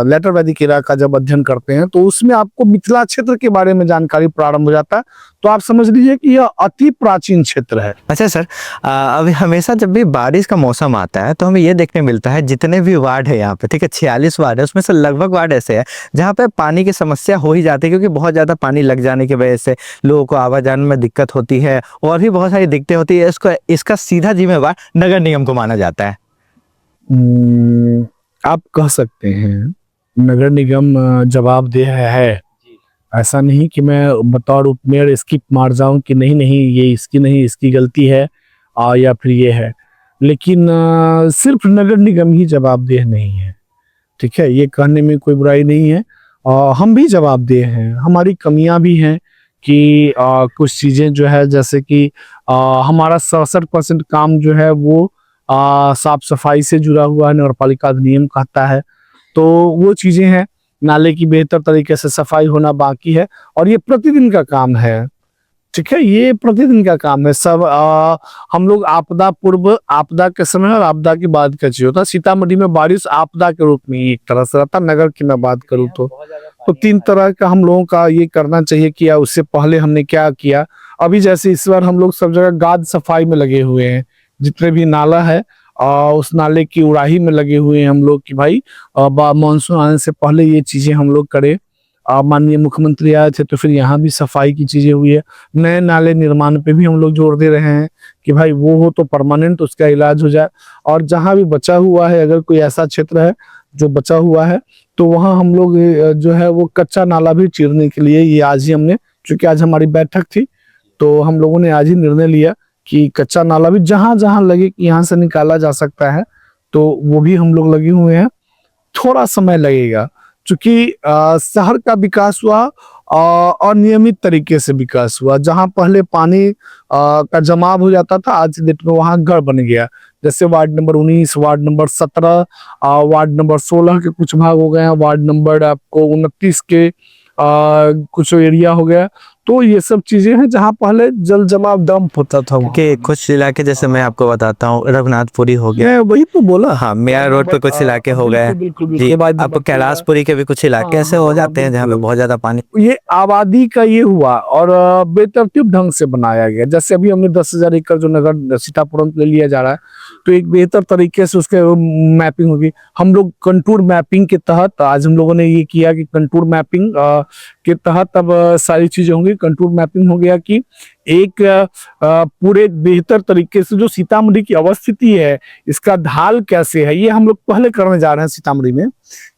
लेटर वैदिक एरा का जब अध्ययन करते हैं, तो उसमें आपको मिथिला क्षेत्र के बारे में जानकारी प्रारंभ हो जाता है। तो आप समझ लीजिए कि यह अति प्राचीन क्षेत्र है। अच्छा सर, अभी हमेशा जब भी बारिश का मौसम आता है तो हमें ये देखने मिलता है जितने भी वार्ड है यहाँ पे, ठीक है, 46 वार्ड है, उसमें से लगभग वार्ड ऐसे है जहाँ पे पानी की समस्या हो ही जाती है, क्योंकि बहुत ज़्यादा पानी लग जाने की वजह से लोगों को आवाजान में दिक्कत होती है और भी बहुत सारी दिक्कतें होती है। इसका सीधा जिम्मेवार नगर निगम को माना जाता है। आप कह सकते हैं नगर निगम जवाबदेह है। ऐसा नहीं कि मैं बतौर उपमेयर स्किप मार जाऊं कि नहीं नहीं ये इसकी नहीं, इसकी गलती है या फिर ये है, लेकिन सिर्फ नगर निगम ही जवाबदेह नहीं है। ठीक है, ये कहने में कोई बुराई नहीं है। हम भी जवाबदेह हैं, हमारी कमियां भी हैं कि कुछ चीज़ें जो है, जैसे कि हमारा 67% काम जो है वो साफ सफाई से जुड़ा हुआ है, नगरपालिका अधिनियम कहता है। तो वो चीज़ें हैं, नाले की बेहतर तरीके से सफाई होना बाकी है, और ये प्रतिदिन का काम है। ठीक है, ये प्रतिदिन का काम है। सब हम लोग आपदा पूर्व, आपदा के समय और आपदा के बाद का चीज होता है। सीतामढ़ी में बारिश आपदा के रूप में एक तरह से रहता, नगर की मैं बात करूँ तो 3 तरह का हम लोगों का ये करना चाहिए कि उससे पहले हमने क्या किया। अभी जैसे इस बार हम लोग सब जगह गाद सफाई में लगे हुए हैं, जितने भी नाला है उस नाले की उड़ाही में लगे हुए हैं हम लोग कि भाई मानसून आने से पहले ये चीजें हम लोग करें। माननीय मुख्यमंत्री आए थे तो फिर यहाँ भी सफाई की चीजें हुई है। नए नाले निर्माण पे भी हम लोग जोर दे रहे हैं कि भाई वो हो तो परमानेंट उसका इलाज हो जाए, और जहाँ भी बचा हुआ है, अगर कोई ऐसा क्षेत्र है जो बचा हुआ है, तो वहाँ हम लोग जो है वो कच्चा नाला भी चीरने के लिए, ये आज ही हमने, चूंकि आज हमारी बैठक थी तो हम लोगों ने आज ही निर्णय लिया कि कच्चा नाला भी जहां जहां लगे कि यहाँ से निकाला जा सकता है, तो वो भी हम लोग लगे हुए हैं। थोड़ा समय लगेगा, क्योंकि शहर का विकास हुआ अनियमित तरीके से विकास हुआ। जहां पहले पानी का जमाव हो जाता था, आज डेट में वहां घर बन गया। जैसे ward number 19, ward number 17, ward number 16 के कुछ भाग हो गए हैं, वार्ड नंबर आपको 29 के कुछ एरिया हो गया। तो ये सब चीजें हैं जहाँ पहले जल जमाव डंप होता था। कि कुछ इलाके, जैसे मैं आपको बताता हूँ, रघुनाथपुरी हो गया, मैं वही तो बोला। हाँ, मेयर रोड पे कुछ इलाके हो गए जी, अब कैलाशपुरी के भी कुछ इलाके ऐसे हो जाते हैं जहाँ पे बहुत ज्यादा पानी। ये आबादी का ये हुआ और बेतरतीब ढंग से बनाया गया। जैसे अभी हमने 10,000 एकड़ जो नगर सीतापुरम ले लिया जा रहा है, तो एक बेहतर तरीके से उसके मैपिंग होगी। हम लोग कंटूर मैपिंग के तहत आज हम लोगों ने ये किया कि कंटूर मैपिंग के तहत अब सारी चीजें होंगी। कंटूर मैपिंग हो गया कि एक पूरे बेहतर तरीके से जो सीतामढ़ी की अवस्थिति है, इसका ढाल कैसे है, ये हम लोग पहले करने जा रहे हैं सीतामढ़ी में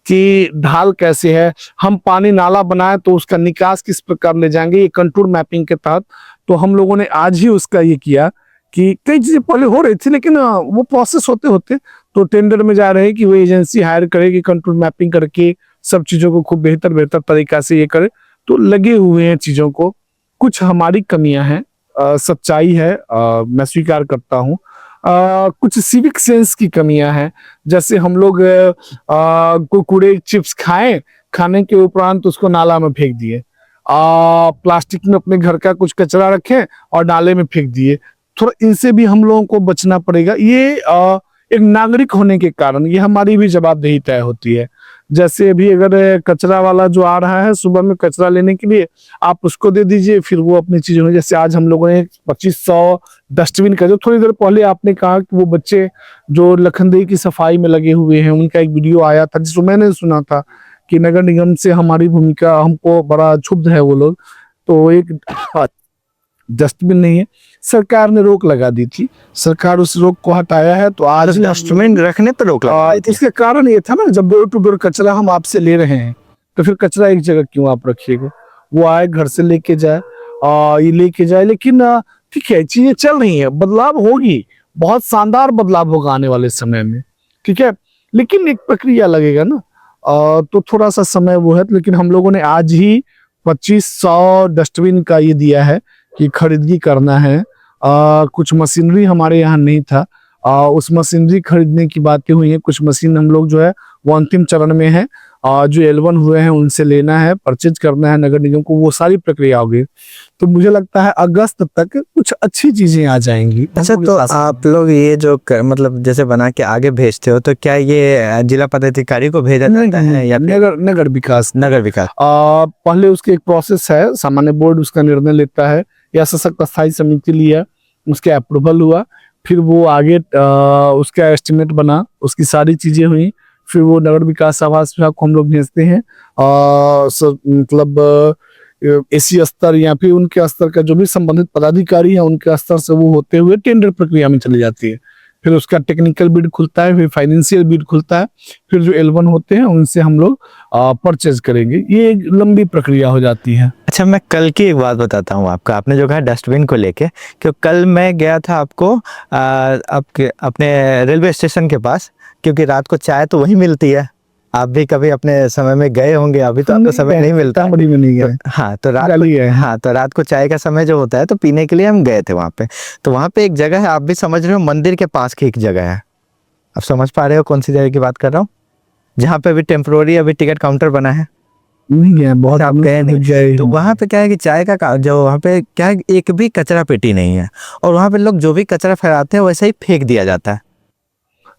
कि ढाल कैसे है, हम पानी नाला बनाए तो उसका निकास किस प्रकार ले जाएंगे, ये कंटूर मैपिंग के तहत। तो हम लोगों ने आज ही उसका ये किया कि कई चीजें पहले हो रही थी लेकिन वो प्रोसेस होते होते तो टेंडर में जा रहे हैं कि वो एजेंसी हायर करेगी, कंट्रोल मैपिंग करके सब चीजों को खूब बेहतर बेहतर तरीका से ये करे। तो लगे हुए हैं चीजों को, कुछ हमारी कमियां हैं, सच्चाई है, मैं स्वीकार करता हूँ। कुछ सिविक सेंस की कमियां हैं, जैसे हम लोग कुरकुरे चिप्स खाने के उपरांत उसको नाला में फेंक दिए, प्लास्टिक में अपने घर का कुछ कचरा रखें और नाले में फेंक दिए। थोड़ा इनसे भी हम लोगों को बचना पड़ेगा। ये एक नागरिक होने के कारण ये हमारी भी जवाबदेही तय होती है। जैसे अभी अगर कचरा वाला जो आ रहा है सुबह में कचरा लेने के लिए, आप उसको दे दीजिए, फिर वो अपनी चीजों में, जैसे आज हम लोगों ने 2500 डस्टबिन का, जो थोड़ी देर पहले आपने कहा कि वो बच्चे जो लखनदेही की सफाई में लगे हुए हैं, उनका एक वीडियो आया था जिसको मैंने सुना था कि नगर निगम से हमारी भूमिका, हमको बड़ा क्षुब्ध है वो लोग। तो एक डस्टबिन नहीं है, सरकार ने रोक लगा दी थी, सरकार उस रोक को हटाया है। तो आज डस्टबिन रखने पर रोक लगा दी थी। इसके कारण ये था ना, जब डोर टू डोर कचरा हम आपसे ले रहे हैं तो फिर कचरा एक जगह क्यों आप रखिएगा, वो आए घर से लेके जाए, ये लेके जाए। लेकिन ठीक है, चीजें चल रही है, बदलाव होगी, बहुत शानदार बदलाव होगा आने वाले समय में, ठीक है, लेकिन एक प्रक्रिया लगेगा ना, तो थोड़ा सा समय वो है। लेकिन हम लोगों ने आज ही 2500 डस्टबिन का ये दिया है कि खरीदगी करना है। कुछ मशीनरी हमारे यहाँ नहीं था, उस मशीनरी खरीदने की बातें हुई है। कुछ मशीन हम लोग जो है वो अंतिम चरण में है, जो L1 हुए हैं उनसे लेना है, परचेज करना है नगर निगम को, वो सारी प्रक्रिया होगी। तो मुझे लगता है अगस्त तक कुछ अच्छी चीजें आ जाएंगी। अच्छा, तो आप लोग ये जो मतलब जैसे बना के आगे भेजते हो, तो क्या ये जिला पदाधिकारी को भेजा जाता है या नगर विकास विकास? पहले उसके एक प्रोसेस है, सामान्य बोर्ड उसका निर्णय लेता है या सशक्त स्थायी समिति लिया, उसके अप्रूवल हुआ, फिर वो आगे उसका एस्टिमेट बना, उसकी सारी चीजें हुई, फिर वो नगर विकास आवास विभाग को हम लोग भेजते हैं। मतलब एसी स्तर या फिर उनके स्तर का जो भी संबंधित पदाधिकारी है उनके स्तर से वो होते हुए टेंडर प्रक्रिया में चली जाती है। फिर उसका टेक्निकल बिड खुलता है, फिर फाइनेंशियल बिड खुलता है, फिर जो L1 होते हैं उनसे हम लोग परचेज करेंगे। ये एक लंबी प्रक्रिया हो जाती है। अच्छा, मैं कल की एक बात बताता हूँ आपका, आपने जो कहा डस्टबिन को लेके, क्योंकि कल मैं गया था आपको आपके अपने रेलवे स्टेशन के पास, क्योंकि रात को चाय तो वहीं मिलती है। आप भी कभी अपने समय में गए होंगे, अभी तो आपको समय नहीं मिलता। बड़ी में नहीं गए। हाँ, तो रात को चाय का समय जो होता है तो पीने के लिए हम गए थे वहाँ पे। तो वहाँ पे एक जगह है, आप भी समझ रहे हो, मंदिर के पास की एक जगह है। आप समझ पा रहे हो कौन सी जगह की बात कर रहा हूँ? जहाँ पे अभी टेम्पोररी अभी टिकट काउंटर बना है। नहीं गए, बहुत आप गए नहीं। तो वहाँ पे क्या है कि चाय का जो वहाँ पे क्या है, एक भी कचरा पेटी नहीं है, और वहाँ पे लोग जो भी कचरा फैलाते हैं वैसे ही फेंक दिया जाता है।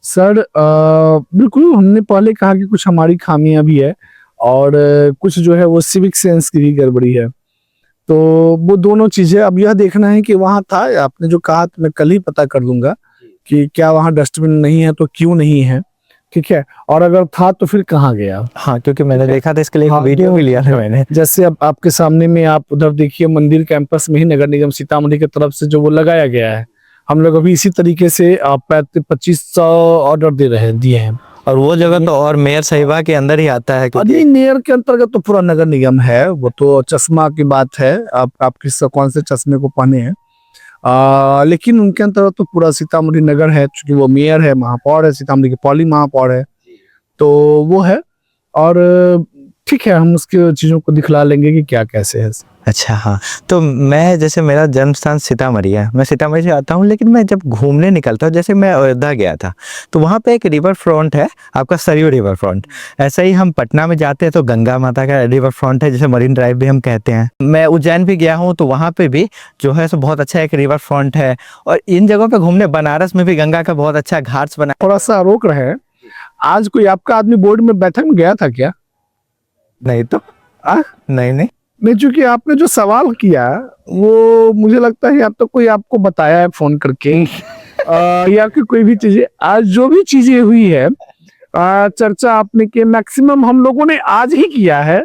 सर बिल्कुल, हमने पहले कहा कि कुछ हमारी खामियां भी है और कुछ जो है वो सिविक सेंस की भी गड़बड़ी है। तो वो दोनों चीजें अब यह देखना है कि वहाँ था, आपने जो कहा तो मैं कल ही पता कर लूंगा कि क्या वहाँ डस्टबिन नहीं है तो क्यों नहीं है, ठीक है, और अगर था तो फिर कहाँ गया। हाँ, क्योंकि मैंने देखा था, इसके लिए वीडियो भी लिया था मैंने। जैसे अब आपके सामने में आप उधर देखिए, मंदिर कैंपस में ही नगर निगम सीतामढ़ी की तरफ से जो वो लगाया गया है, हम लोग अभी इसी तरीके से 2500 ऑर्डर दिए हैं। और वो जगह तो और मेयर साहिबा के अंदर ही आता है, क्योंकि मेयर के अंतर्गत तो पूरा नगर निगम है। वो तो चश्मा की बात है, आप किस कौन से चश्मे को पहने हैं, लेकिन उनके अंतर्गत तो पूरा सीतामढ़ी नगर है, क्योंकि वो मेयर है, महापौर है, सीतामढ़ी की पॉली महापौर है, तो वो है। और ठीक है, हम उसके चीजों को दिखला लेंगे कि क्या कैसे है। अच्छा, हाँ, तो मैं जैसे मेरा जन्म स्थान सीतामढ़ी है, मैं सीतामढ़ी से आता हूँ, लेकिन मैं जब घूमने निकलता हूँ, जैसे मैं अयोध्या गया था, तो वहाँ पे एक रिवर फ्रंट है, आपका सरयू रिवर फ्रंट। ऐसा ही हम पटना में जाते हैं तो गंगा माता का रिवर फ्रंट है, जैसे मरीन ड्राइव भी हम कहते हैं। मैं उज्जैन भी गया हूँ, तो वहाँ पे भी जो है सो बहुत अच्छा एक रिवर फ्रंट है। और इन जगहों पे घूमने, बनारस में भी गंगा का बहुत अच्छा घाट्स बना। थोड़ा सा रोक रहे हैं, आज कोई आपका आदमी बोर्ड में बैठक में गया था क्या? नहीं तो नहीं, चूंकि आपने जो सवाल किया वो मुझे लगता है अब तक कोई आपको बताया है फोन करके या कि कोई भी चीजें, आज जो भी चीजें हुई है चर्चा आपने की, मैक्सिमम हम लोगों ने आज ही किया है।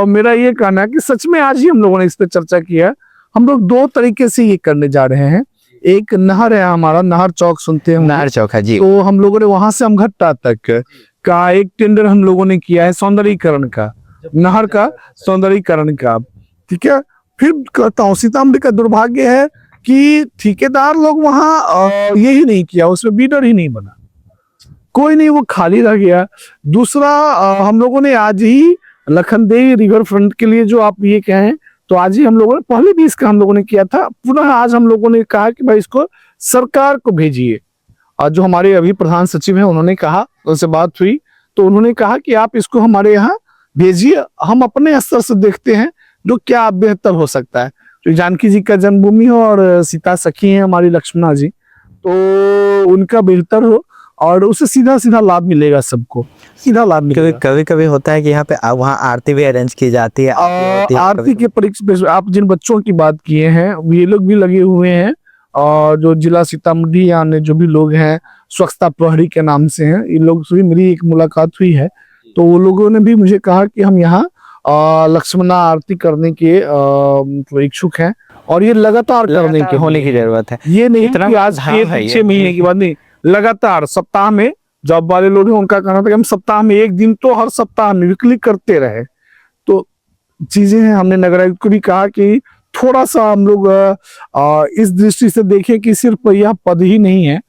मेरा ये कहना है कि सच में आज ही हम लोगों ने इस पर चर्चा किया है। हम लोग दो तरीके से ये करने जा रहे हैं। एक नहर है हमारा, नहर चौक सुनते हैं, नार चौक है जी। तो हम लोगों ने वहां से अमघट्टा तक का एक टेंडर हम लोगों ने किया है सौंदर्यीकरण का, नहर का सौंदर्यीकरण का। ठीक है, फिर कहता हूँ सीतामढ़ी का दुर्भाग्य है कि ठेकेदार लोग वहां यही नहीं किया, उसमें बीडर ही नहीं बना, कोई नहीं, वो खाली रह गया। दूसरा हम लोगों ने आज ही लखनदेई रिवर फ्रंट के लिए जो आप ये कहें, तो आज ही हम लोगों ने, पहले भी इसका हम लोगों ने किया था, पुनः आज हम लोगों ने कहा कि भाई इसको सरकार को भेजिए। और जो हमारे अभी प्रधान सचिव हैं उन्होंने कहा, उनसे बात हुई तो उन्होंने कहा कि आप इसको हमारे यहाँ भेजिए, हम अपने स्तर से देखते हैं जो क्या बेहतर हो सकता है। तो जानकी जी का जन्मभूमि हो और सीता सखी है हमारी लक्ष्मणा जी, तो उनका बेहतर हो और उससे सीधा सीधा लाभ मिलेगा, सबको सीधा लाभ मिलेगा। कभी कभी होता है कि यहाँ पे वहाँ आरती भी अरेंज की जाती है, आरती के परीक्षा आप जिन बच्चों की बात किए हैं ये लोग भी लगे हुए हैं, और जो जिला सीतामढ़ी यानी जो भी लोग हैं स्वच्छता प्रहरी के नाम से हैं, इन लोग से भी मेरी एक मुलाकात हुई है, तो वो लोगों ने भी मुझे कहा कि हम यहाँ लक्ष्मणा आरती करने के तो इच्छुक हैं और ये लगातार करने के होने की जरूरत है। ये नहीं इतना कि आज हाँ है ये। 6 महीने की बात नहीं, लगातार सप्ताह में, जॉब वाले लोग हैं उनका कहना था कि हम सप्ताह में एक दिन तो हर सप्ताह में वीकली करते रहे। तो चीजें हैं, हमने नगर आयुक्त को भी कहा कि थोड़ा सा हम लोग इस दृष्टि से देखें कि सिर्फ यह पद ही नहीं है,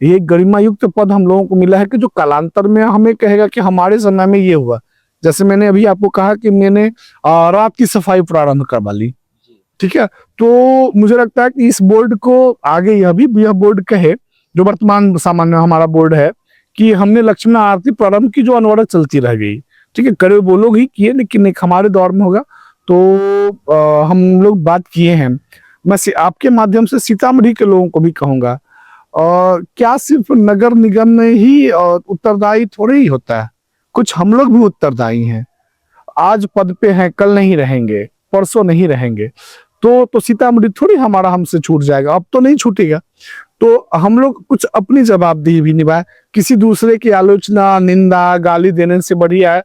ये गरिमा युक्त पद हम लोगों को मिला है कि जो कालांतर में हमें कहेगा कि हमारे समय में ये हुआ। जैसे मैंने अभी आपको कहा कि मैंने रात की सफाई प्रारंभ करवा ली, ठीक है, तो मुझे लगता है कि इस बोर्ड को आगे यह बोर्ड कहे, जो वर्तमान सामान्य हमारा बोर्ड है, कि हमने लक्ष्मणा आरती प्रारंभ की जो अनवरत चलती रह गई। ठीक है, करे वो लोग ही किए, लेकिन एक हमारे दौर में होगा, तो हम लोग बात किए हैं। मैं आपके माध्यम से सीतामढ़ी के लोगों को भी कहूंगा, क्या सिर्फ नगर निगम में ही उत्तरदायी थोड़ी ही होता है, कुछ हम लोग भी उत्तरदायी हैं। आज पद पे हैं, कल नहीं रहेंगे, परसों नहीं रहेंगे, तो सीतामढ़ी थोड़ी हमारा हमसे छूट जाएगा, अब तो नहीं छूटेगा। तो हम लोग कुछ अपनी जवाबदेही भी निभाए। किसी दूसरे की आलोचना, निंदा, गाली देने से बढ़िया है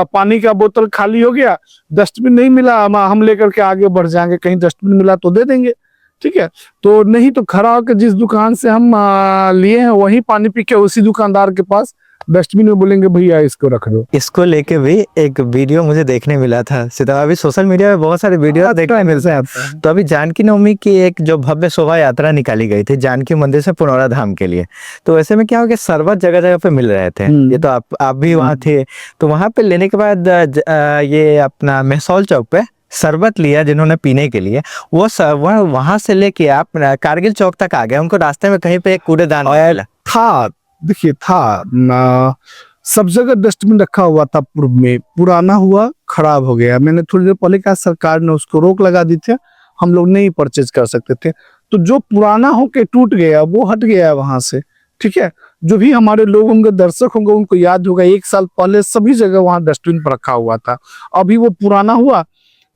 पानी का बोतल खाली हो गया, डस्टबिन नहीं मिला, हम लेकर के आगे बढ़ जाएंगे, कहीं डस्टबिन मिला तो दे देंगे। ठीक है, तो नहीं तो खड़ा होकर जिस दुकान से हम लिए हैं वही पानी पी के उसी दुकानदार के पास डस्टबिन में बोलेंगे भैया इसको रख दो। इसको लेके भी एक वीडियो मुझे देखने मिला था सीधा, अभी सोशल मीडिया में बहुत सारे वीडियो देखने मिलते हैं। तो अभी जानकी नवमी की एक जो भव्य शोभा यात्रा निकाली गई थी जानकी मंदिर से पुनौरा धाम के लिए, तो ऐसे में क्या हो गया, शरबत जगह जगह पे मिल रहे थे। ये तो आप भी वहाँ थे, तो वहां पे लेने के बाद ये अपना मेहसौल चौक पे शरबत लिया जिन्होंने पीने के लिए, वो वहां से लेके आप कारगिल चौक तक आ गए, उनको रास्ते में कहीं पे एक कूड़ेदान था, देखिए था सब जगह डस्टबिन रखा हुआ था, पूर्व में पुराना हुआ, खराब हो गया। मैंने थोड़ी देर पहले कहा सरकार ने उसको रोक लगा दी थी, हम लोग नहीं परचेज कर सकते थे, तो जो पुराना होके टूट गया वो हट गया वहां से। ठीक है, जो भी हमारे लोग होंगे, दर्शक होंगे, उनको याद होगा 1 साल पहले सभी जगह वहां डस्टबिन पर रखा हुआ था, अभी वो पुराना हुआ।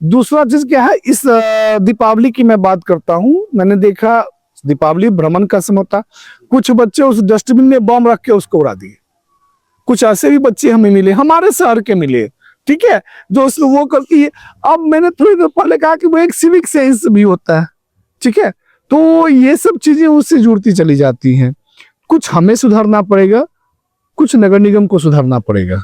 दूसरा चीज क्या है, इस दीपावली की मैं बात करता हूँ, मैंने देखा दीपावली भ्रमण का समय होता, कुछ बच्चे उस डस्टबिन में बम रख के उसको उड़ा दिए। कुछ ऐसे भी बच्चे हमें मिले, हमारे शहर के मिले, ठीक है, जो वो करती है। अब मैंने थोड़ी देर पहले कहा कि वो एक सिविक सेंस भी होता है, ठीक है, तो ये सब चीजें उससे जुड़ती चली जाती हैं। कुछ हमें सुधारना पड़ेगा, कुछ नगर निगम को सुधारना पड़ेगा।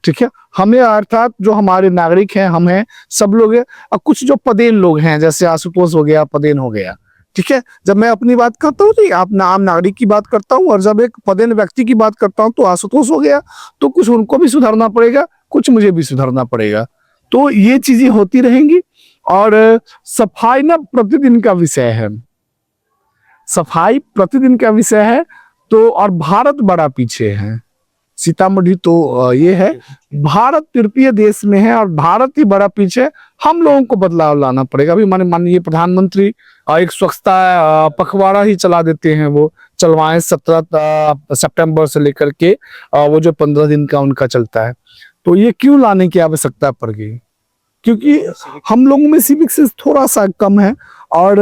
ठीक है, हमें अर्थात जो हमारे नागरिक हैं, हम हैं, सब लोग हैं, और कुछ जो पदेन लोग हैं, जैसे आशुतोष हो गया, पदेन हो गया। ठीक है, जब मैं अपनी बात करता हूँ तो आप आम नागरिक की बात करता हूँ, और जब एक पदेन व्यक्ति की बात करता हूँ तो आशुतोष हो गया, तो कुछ उनको भी सुधारना पड़ेगा, कुछ मुझे भी सुधारना पड़ेगा। तो ये चीजें होती रहेंगी, और सफाई ना प्रतिदिन का विषय है, सफाई प्रतिदिन का विषय है। तो और भारत बड़ा पीछे है, सीतामढ़ी तो ये है, भारत तृतीय देश में है और भारत ही बड़ा पीछे। हम लोगों को बदलाव लाना पड़ेगा। अभी माननीय प्रधानमंत्री एक स्वच्छता पखवाड़ा ही चला देते हैं, वो चलवाएं 17 सितंबर से लेकर के वो जो 15 दिन का उनका चलता है। तो ये क्यों लाने की आवश्यकता पड़ गई? क्योंकि हम लोगों में सिविक सेंस थोड़ा सा कम है, और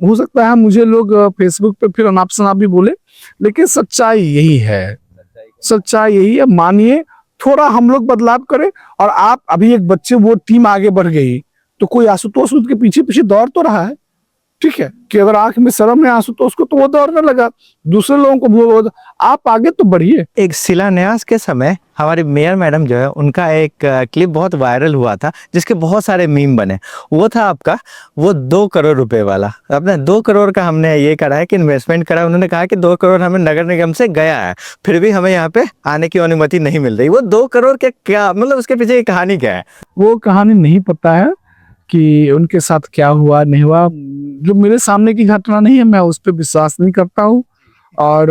हो सकता है मुझे लोग फेसबुक पे फिर अनाप शनाप भी बोले, लेकिन सच्चाई यही है, सच्चाई यही है। मानिए थोड़ा हम लोग बदलाव करें। और आप अभी एक बच्चे, वो टीम आगे बढ़ गई तो कोई आशुतोष उसके पीछे पीछे दौड़ तो रहा है, ठीक है, कि अगर आंख में शर्म है आशुतोष को तो वो दौड़ने लगा, दूसरे लोगों को आप आगे तो बढ़िए। एक शिलान्यास के समय हमारे मेयर मैडम जो है उनका एक क्लिप बहुत वायरल हुआ था जिसके बहुत सारे मीम बने। वो था आपका वो 2 करोड़ रुपए वाला। अपने 2 करोड़ का हमने ये करा है कि इन्वेस्टमेंट करा। उन्होंने कहा कि 2 करोड़ हमें नगर निगम से गया है, फिर भी हमें यहाँ पे आने की अनुमति नहीं मिल रही। वो 2 करोड़ के क्या मतलब, उसके पीछे की कहानी क्या है? वो कहानी नहीं पता है कि उनके साथ क्या हुआ नहीं हुआ। जो मेरे सामने की घटना नहीं है मैं उस पर विश्वास नहीं करता हूँ। और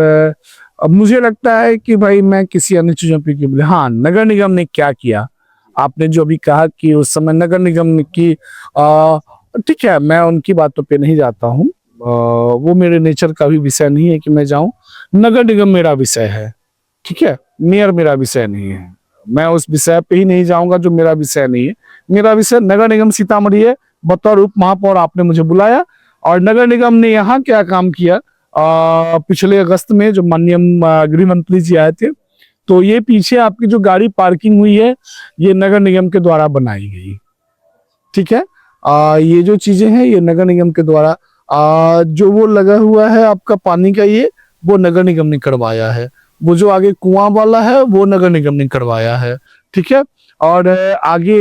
अब मुझे लगता है कि भाई मैं किसी अन्य चीजों पे क्यों बोले। हाँ, नगर निगम ने क्या किया, आपने जो भी कहा कि उस समय नगर निगम की, ठीक है, मैं उनकी बातों पे नहीं जाता हूँ। वो मेरे नेचर का भी विषय नहीं है कि मैं जाऊं। नगर निगम मेरा विषय है, ठीक है, मेयर मेरा विषय नहीं है। मैं उस विषय पे ही नहीं जाऊंगा जो मेरा विषय नहीं है। मेरा विषय नगर निगम सीतामढ़ी है। बतौर उप महापौर आपने मुझे बुलाया और नगर निगम ने यहाँ क्या काम किया। पिछले अगस्त में जो माननीय गृह मंत्री जी आए थे, तो ये पीछे आपकी जो गाड़ी पार्किंग हुई है ये नगर निगम के द्वारा बनाई गई, ठीक है। ये जो चीजें हैं ये नगर निगम के द्वारा, जो वो लगा हुआ है आपका पानी का, ये वो नगर निगम ने करवाया है। वो जो आगे कुआं वाला है वो नगर निगम ने करवाया है, ठीक है। और आगे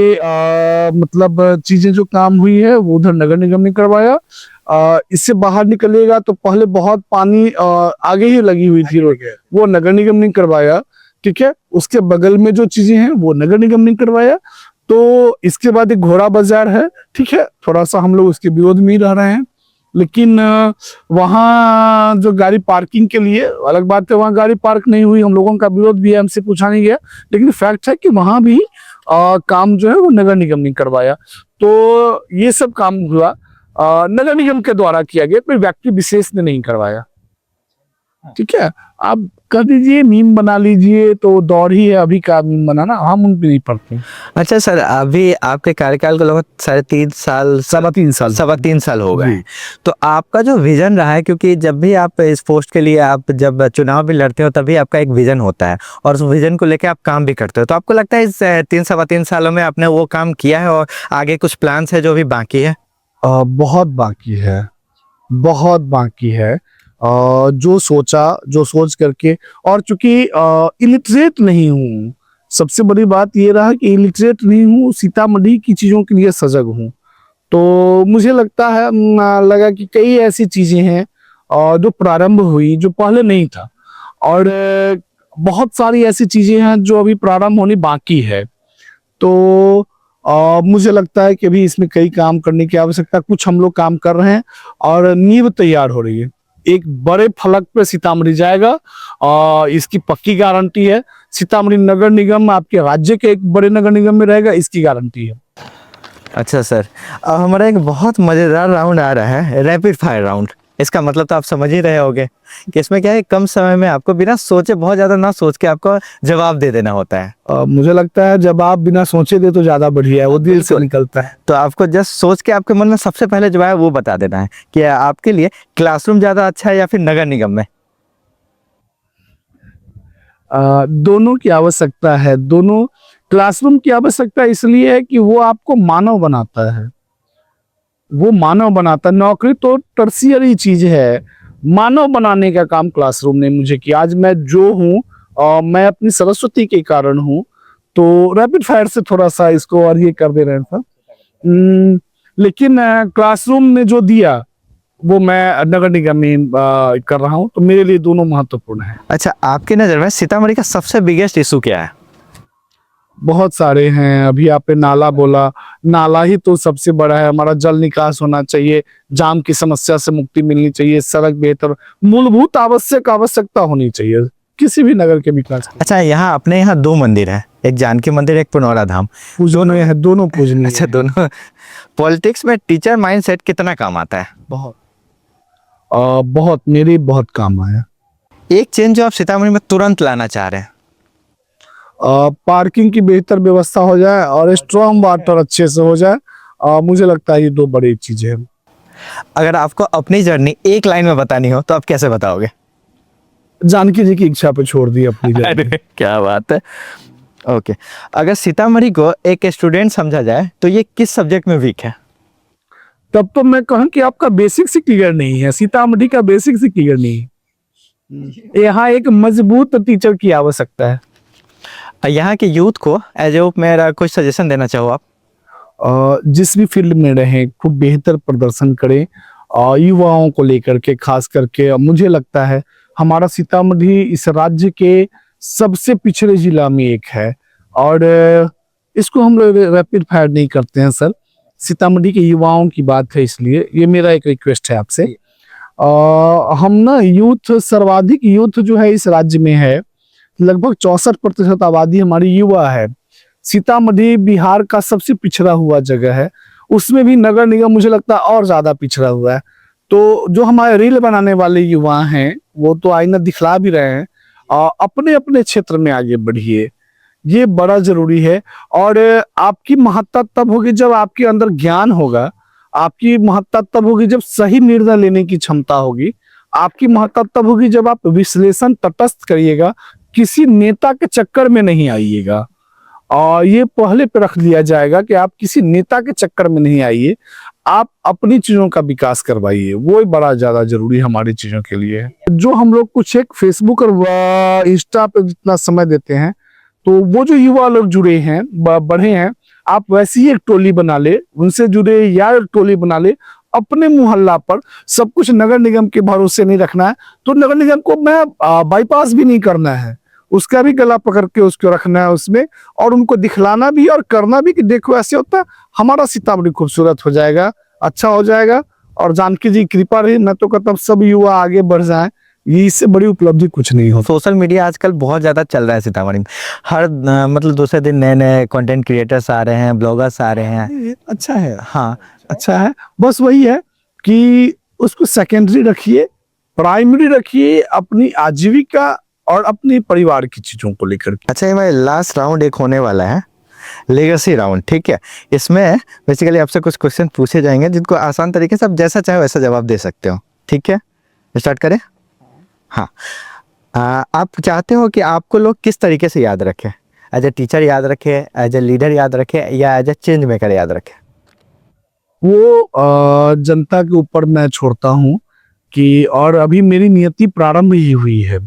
मतलब चीजें जो काम हुई है वो उधर नगर निगम ने करवाया। इससे बाहर निकलेगा तो पहले बहुत पानी आगे ही लगी हुई थी रोड, वो नगर निगम ने करवाया, ठीक है। उसके बगल में जो चीजें हैं वो नगर निगम ने करवाया। तो इसके बाद एक घोड़ा बाजार है, ठीक है, थोड़ा सा हम लोग उसके विरोध में ही रह रहे हैं। लेकिन वहाँ जो गाड़ी पार्किंग के लिए अलग बात है, वहाँ गाड़ी पार्क नहीं हुई, हम लोगों का विरोध भी है, हमसे पूछा नहीं गया। लेकिन फैक्ट है कि वहाँ भी काम जो है वो नगर निगम ने करवाया। तो ये सब काम हुआ नगर निगम के द्वारा किया गया, कोई व्यक्ति विशेष ने नहीं करवाया, ठीक है। आप कर दीजिए, मीम बना लीजिए, तो दौर ही है अभी का मीम बनाना, हम उन पे नहीं पड़ते। अच्छा सर, अभी आपके कार्यकाल को लगभग 3.5 साल, 3.25 साल, 3.25 साल हो गए जी। हैं। तो आपका जो विजन रहा है, क्योंकि जब भी आप इस पोस्ट के लिए आप जब चुनाव भी लड़ते हो तभी आपका एक विजन होता है और उस विजन को लेकर आप काम भी करते हो, तो आपको लगता है इस 3-3.25 सालों में आपने वो काम किया है और आगे कुछ प्लान्स है जो भी बाकी है? बहुत बाकी है, बहुत बाकी है। जो सोच करके, और चूंकि इलिटरेट नहीं हूँ, सबसे बड़ी बात ये रहा कि इलिटरेट नहीं हूँ, सीतामढ़ी की चीजों के लिए सजग हूँ। तो मुझे लगता है लगा कि कई ऐसी चीजें हैं जो प्रारंभ हुई जो पहले नहीं था, और बहुत सारी ऐसी चीजें हैं जो अभी प्रारंभ होनी बाकी है। तो मुझे लगता है कि अभी इसमें कई काम करने की आवश्यकता, कुछ हम लोग काम कर रहे हैं और नींव तैयार हो रही है। एक बड़े फलक पे सीतामढ़ी जाएगा और इसकी पक्की गारंटी है। सीतामढ़ी नगर निगम आपके राज्य के एक बड़े नगर निगम में रहेगा, इसकी गारंटी है। अच्छा सर, अब हमारा एक बहुत मज़ेदार राउंड आ रहा है, रैपिड फायर राउंड। इसका मतलब तो आप समझ ही रहे होंगे कि इसमें क्या है, कम समय में आपको बिना सोचे, बहुत ज़्यादा ना सोच के आपको जवाब दे देना होता है। मुझे लगता है जब आप बिना सोचे दे तो ज्यादा बढ़िया है, वो दिल से निकलता है। तो आपको जस्ट सोच के आपके मन में सबसे पहले जो है वो बता देना है कि आपके लिए क्लासरूम ज़्यादा अच्छा है या फिर नगर निगम में? दोनों की आवश्यकता है। दोनों, क्लासरूम की आवश्यकता इसलिए है कि वो आपको मानव बनाता है, वो मानव बनाता है। नौकरी तो टर्शियरी चीज है, मानव बनाने का काम क्लासरूम ने मुझे किया। आज मैं जो हूँ मैं अपनी सरस्वती के कारण हूँ। तो रैपिड फायर से थोड़ा सा इसको और ये कर दे रहे था। लेकिन क्लासरूम ने जो दिया वो मैं नगर निगम में कर रहा हूँ, तो मेरे लिए दोनों महत्वपूर्ण है। अच्छा, आपकी नज़र में सीतामढ़ी का सबसे बिगेस्ट इशू क्या है? बहुत सारे हैं। अभी आपने नाला बोला, नाला ही तो सबसे बड़ा है। हमारा जल निकास होना चाहिए, जाम की समस्या से मुक्ति मिलनी चाहिए, सड़क बेहतर, मूलभूत आवश्यकता होनी चाहिए किसी भी नगर के विकास की। अच्छा, यहाँ अपने यहाँ 2 मंदिर है, एक जानकी मंदिर, एक पुनौरा धाम। दोनों है, दोनों पूजनीय अच्छा, है। दोनों। पॉलिटिक्स में टीचर माइंडसेट कितना काम आता है? बहुत, मेरी बहुत काम आया। एक चेंज जो आप सीतामढ़ी में तुरंत लाना चाह रहे हैं? पार्किंग की बेहतर व्यवस्था हो जाए और स्ट्रॉन्ग वाटर अच्छे से हो जाए। मुझे लगता है ये दो बड़ी चीजें हैं। अगर आपको अपनी जर्नी एक लाइन में बतानी हो तो आप कैसे बताओगे? जानकी जी की इच्छा पे छोड़ दी अपनी जर्नी। अरे क्या बात है। ओके, अगर सीतामढ़ी को एक स्टूडेंट समझा जाए तो ये किस सब्जेक्ट में वीक है? तब तो मैं कहूँ कि आपका बेसिक से क्लियर नहीं है, सीतामढ़ी का बेसिक से क्लियर नहीं है। यहाँ एक मजबूत टीचर की आवश्यकता है। यहाँ के यूथ को एज ए मेरा कुछ सजेशन देना चाहो आप? जिस भी फील्ड में रहें खूब बेहतर प्रदर्शन करें। युवाओं को लेकर के खास करके मुझे लगता है हमारा सीतामढ़ी इस राज्य के सबसे पिछड़े जिला में एक है। और इसको हम लोग रैपिड फायर नहीं करते हैं सर, सीतामढ़ी के युवाओं की बात है, इसलिए ये मेरा एक रिक्वेस्ट है आपसे। हम ना यूथ, सर्वाधिक यूथ जो है इस राज्य में है, लगभग 64% आबादी हमारी युवा है। सीतामढ़ी बिहार का सबसे पिछड़ा हुआ जगह है, उसमें भी नगर निगम मुझे लगता है और ज्यादा पिछड़ा हुआ है। तो जो हमारे रील बनाने वाले युवा हैं वो तो आईना दिखला भी रहे हैं, अपने अपने क्षेत्र में आगे बढ़िए, ये बड़ा जरूरी है। और आपकी महत्ता तब होगी जब आपके अंदर ज्ञान होगा, आपकी महत्ता तब होगी जब सही निर्णय लेने की क्षमता होगी, आपकी महत्ता तब होगी जब आप विश्लेषण तटस्थ करिएगा, किसी नेता के चक्कर में नहीं आइएगा। और ये पहले पे रख लिया जाएगा कि आप किसी नेता के चक्कर में नहीं आइए, आप अपनी चीजों का विकास करवाइए, वो बड़ा ज्यादा जरूरी हमारी चीजों के लिए है। जो हम लोग कुछ एक फेसबुक और इंस्टा पे जितना समय देते हैं, तो वो जो युवा लोग जुड़े हैं, बढ़े हैं, आप वैसी ही एक टोली बना ले, उनसे जुड़े यार टोली बना ले। अपने मोहल्ला पर सब कुछ नगर निगम के भरोसे नहीं रखना है, तो नगर निगम को मैं बाईपास भी नहीं करना है, उसका भी गला पकड़ के उसको रखना है उसमें, और उनको दिखलाना भी और करना भी कि देखो ऐसे होता है, हमारा सीतामढ़ी खूबसूरत हो जाएगा, अच्छा हो जाएगा। और जानकी जी कृपा रही, मैं तो कहता हूँ सब युवा आगे बढ़ जाएं, ये इससे बड़ी उपलब्धि कुछ नहीं हो। सोशल मीडिया आजकल बहुत ज़्यादा चल रहा है सीतामढ़ी में, हर मतलब दूसरे दिन नए नए कंटेंट क्रिएटर्स आ रहे हैं, ब्लॉगर्स आ रहे हैं। अच्छा है, हाँ, अच्छा है। बस वही है कि उसको सेकेंडरी रखिए, प्राइमरी रखिए अपनी आजीविका और अपने परिवार की चीजों को लेकर के। अच्छा, ये भाई लास्ट राउंड एक होने वाला है, लेगेसी राउंड, ठीक है? इसमें बेसिकली आपसे कुछ क्वेश्चन पूछे जाएंगे जिनको आसान तरीके से आप जैसा चाहे वैसा जवाब दे सकते हो, ठीक है? स्टार्ट करें? हाँ। आप चाहते हो कि आपको लोग किस तरीके से याद रखें? एज ए टीचर याद रखें, एज ए लीडर याद रखें, या एज ए चेंज मेकर याद रखें? वो जनता के ऊपर मैं छोड़ता हूँ कि, और अभी मेरी नियति प्रारंभ ही हुई है,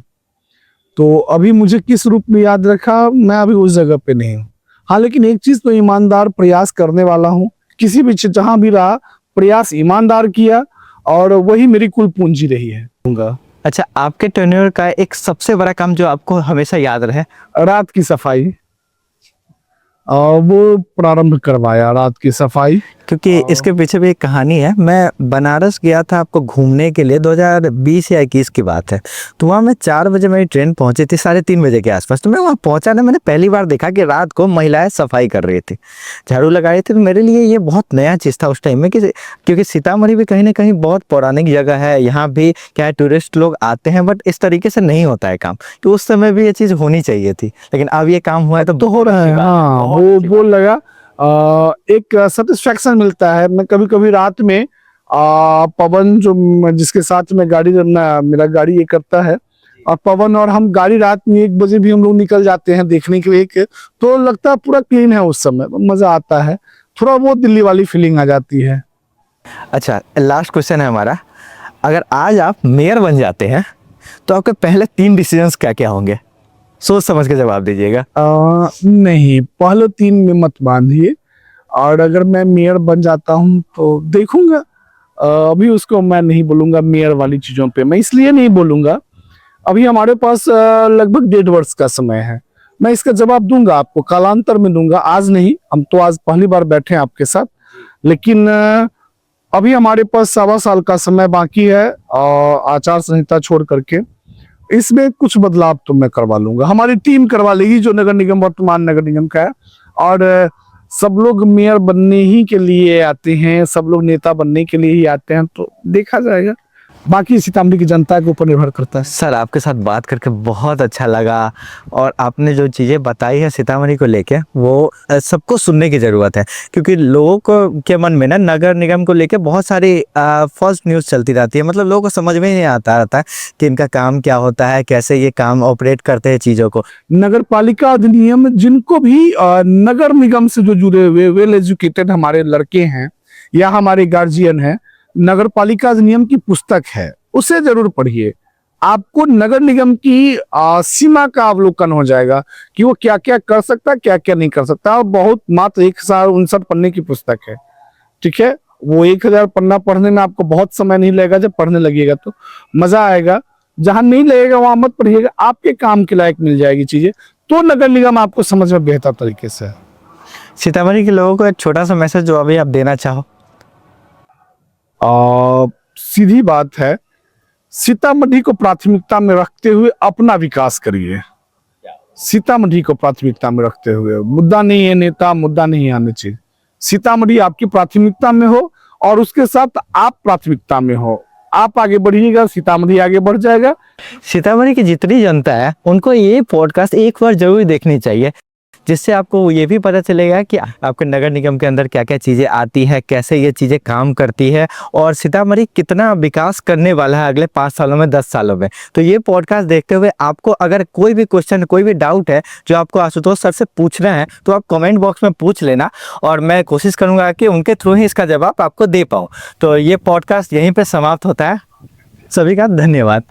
तो अभी मुझे किस रूप में याद रखा मैं अभी उस जगह पे नहीं हूँ। हाँ, लेकिन एक चीज तो ईमानदार प्रयास करने वाला हूँ, किसी भी जहां भी रहा प्रयास ईमानदार किया, और वही मेरी कुल पूंजी रही है। अच्छा, आपके टेन्योर का एक सबसे बड़ा काम जो आपको हमेशा याद रहे? रात की सफाई, वो प्रारंभ करवाया, रात की सफाई। क्योंकि इसके पीछे भी एक कहानी है। मैं बनारस गया था आपको घूमने के लिए, 2020 या 21 की बात है। तो वहाँ मैं 4 बजे मेरी ट्रेन पहुंची थी, 3:30 बजे के आसपास। तो मैं वहाँ पहुंचा ना, मैंने पहली बार देखा कि रात को महिलाएं सफाई कर रही थी, झाड़ू लगा रही थी। तो मेरे लिए ये बहुत नया चीज़ था उस टाइम में, कि क्योंकि सीतामढ़ी भी कहीं ना कहीं बहुत पौराणिक जगह है, यहाँ भी क्या है टूरिस्ट लोग आते हैं, बट इस तरीके से नहीं होता है काम। तो उस समय भी ये चीज़ होनी चाहिए थी, लेकिन अब ये काम हुआ है तो हो रहा है। हाँ, वो बोल लगा एक सेटिस्फेक्शन मिलता है। मैं कभी कभी रात में पवन जो जिसके साथ में गाड़ी मेरा गाड़ी ये करता है, और पवन और हम गाड़ी रात में 1 बजे भी हम लोग निकल जाते हैं देखने के लिए, तो लगता है पूरा क्लीन है, उस समय मजा आता है, थोड़ा बहुत दिल्ली वाली फीलिंग आ जाती है। अच्छा, लास्ट क्वेश्चन है हमारा, अगर आज आप मेयर बन जाते हैं तो आपके पहले 3 डिसीजंस क्या क्या होंगे? सोच समझ के जवाब दीजिएगा। नहीं, पहले 3 में मत बांधिए, और अगर मैं मेयर बन जाता हूँ तो देखूंगा। अभी उसको मैं नहीं बोलूंगा मेयर वाली चीजों पे, मैं इसलिए नहीं बोलूंगा, अभी हमारे पास लगभग 1.5 वर्ष का समय है। मैं इसका जवाब दूंगा आपको, कालांतर में दूंगा, आज नहीं। हम तो आज पहली बार बैठे हैं आपके साथ, लेकिन अभी हमारे पास 1.25 साल का समय बाकी है, और आचार संहिता छोड़ करके इसमें कुछ बदलाव तो मैं करवा लूंगा, हमारी टीम करवा लेगी जो नगर निगम वर्तमान नगर निगम का है। और सब लोग मेयर बनने ही के लिए आते हैं, सब लोग नेता बनने के लिए ही आते हैं, तो देखा जाएगा। बाकी सीतामढ़ी की जनता के ऊपर निर्भर करता है। सर आपके साथ बात करके बहुत अच्छा लगा और आपने जो चीज़ें बताई है सीतामढ़ी को लेके वो सबको सुनने की ज़रूरत है, क्योंकि लोगों को के मन में ना नगर निगम को लेके बहुत सारी फॉल्स न्यूज़ चलती रहती है। मतलब लोगों को समझ में नहीं आता रहता है कि इनका काम क्या होता है, कैसे ये काम ऑपरेट करते हैं चीज़ों को। नगर पालिका अधिनियम जिनको भी नगर निगम से जो जुड़े हुए वेल एजुकेटेड हमारे लड़के हैं या हमारे गार्जियन हैं, नगर पालिका अधिनियम की पुस्तक है, उसे जरूर पढ़िए। आपको नगर निगम की सीमा का अवलोकन हो जाएगा कि वो क्या क्या कर सकता है, क्या क्या नहीं कर सकता। और बहुत मात्र 1059 पन्ने की पुस्तक है, ठीक है। वो 1000 पन्ना पढ़ने में आपको बहुत समय नहीं लगेगा। जब पढ़ने लगिएगा तो मजा आएगा। जहां नहीं लगेगा वहां मत पढ़िएगा, आपके काम के लायक मिल जाएगी चीजें, तो नगर निगम आपको समझ में बेहतर तरीके से। सीतामढ़ी के लोगों को एक छोटा सा मैसेज जो अभी आप देना चाहो। सीधी बात है, सीतामढ़ी को प्राथमिकता में रखते हुए अपना विकास करिए। सीतामढ़ी को प्राथमिकता में रखते हुए, मुद्दा नहीं है नेता, मुद्दा नहीं आने चाहिए। सीतामढ़ी आपकी प्राथमिकता में हो और उसके साथ आप प्राथमिकता में हो। आप आगे बढ़िएगा, सीतामढ़ी आगे बढ़ जाएगा। सीतामढ़ी की जितनी जनता है उनको ये पॉडकास्ट एक बार जरूर देखनी चाहिए, जिससे आपको ये भी पता चलेगा कि आपके नगर निगम के अंदर क्या क्या चीज़ें आती है, कैसे ये चीज़ें काम करती है और सीतामढ़ी कितना विकास करने वाला है अगले 5 सालों में, 10 सालों में। तो ये पॉडकास्ट देखते हुए आपको अगर कोई भी क्वेश्चन, कोई भी डाउट है जो आपको आशुतोष सर से पूछना है तो आप कमेंट बॉक्स में पूछ लेना और मैं कोशिश करूँगा कि उनके थ्रू ही इसका जवाब आपको दे पाऊँ। तो ये पॉडकास्ट यहीं पर समाप्त होता है। सभी का धन्यवाद।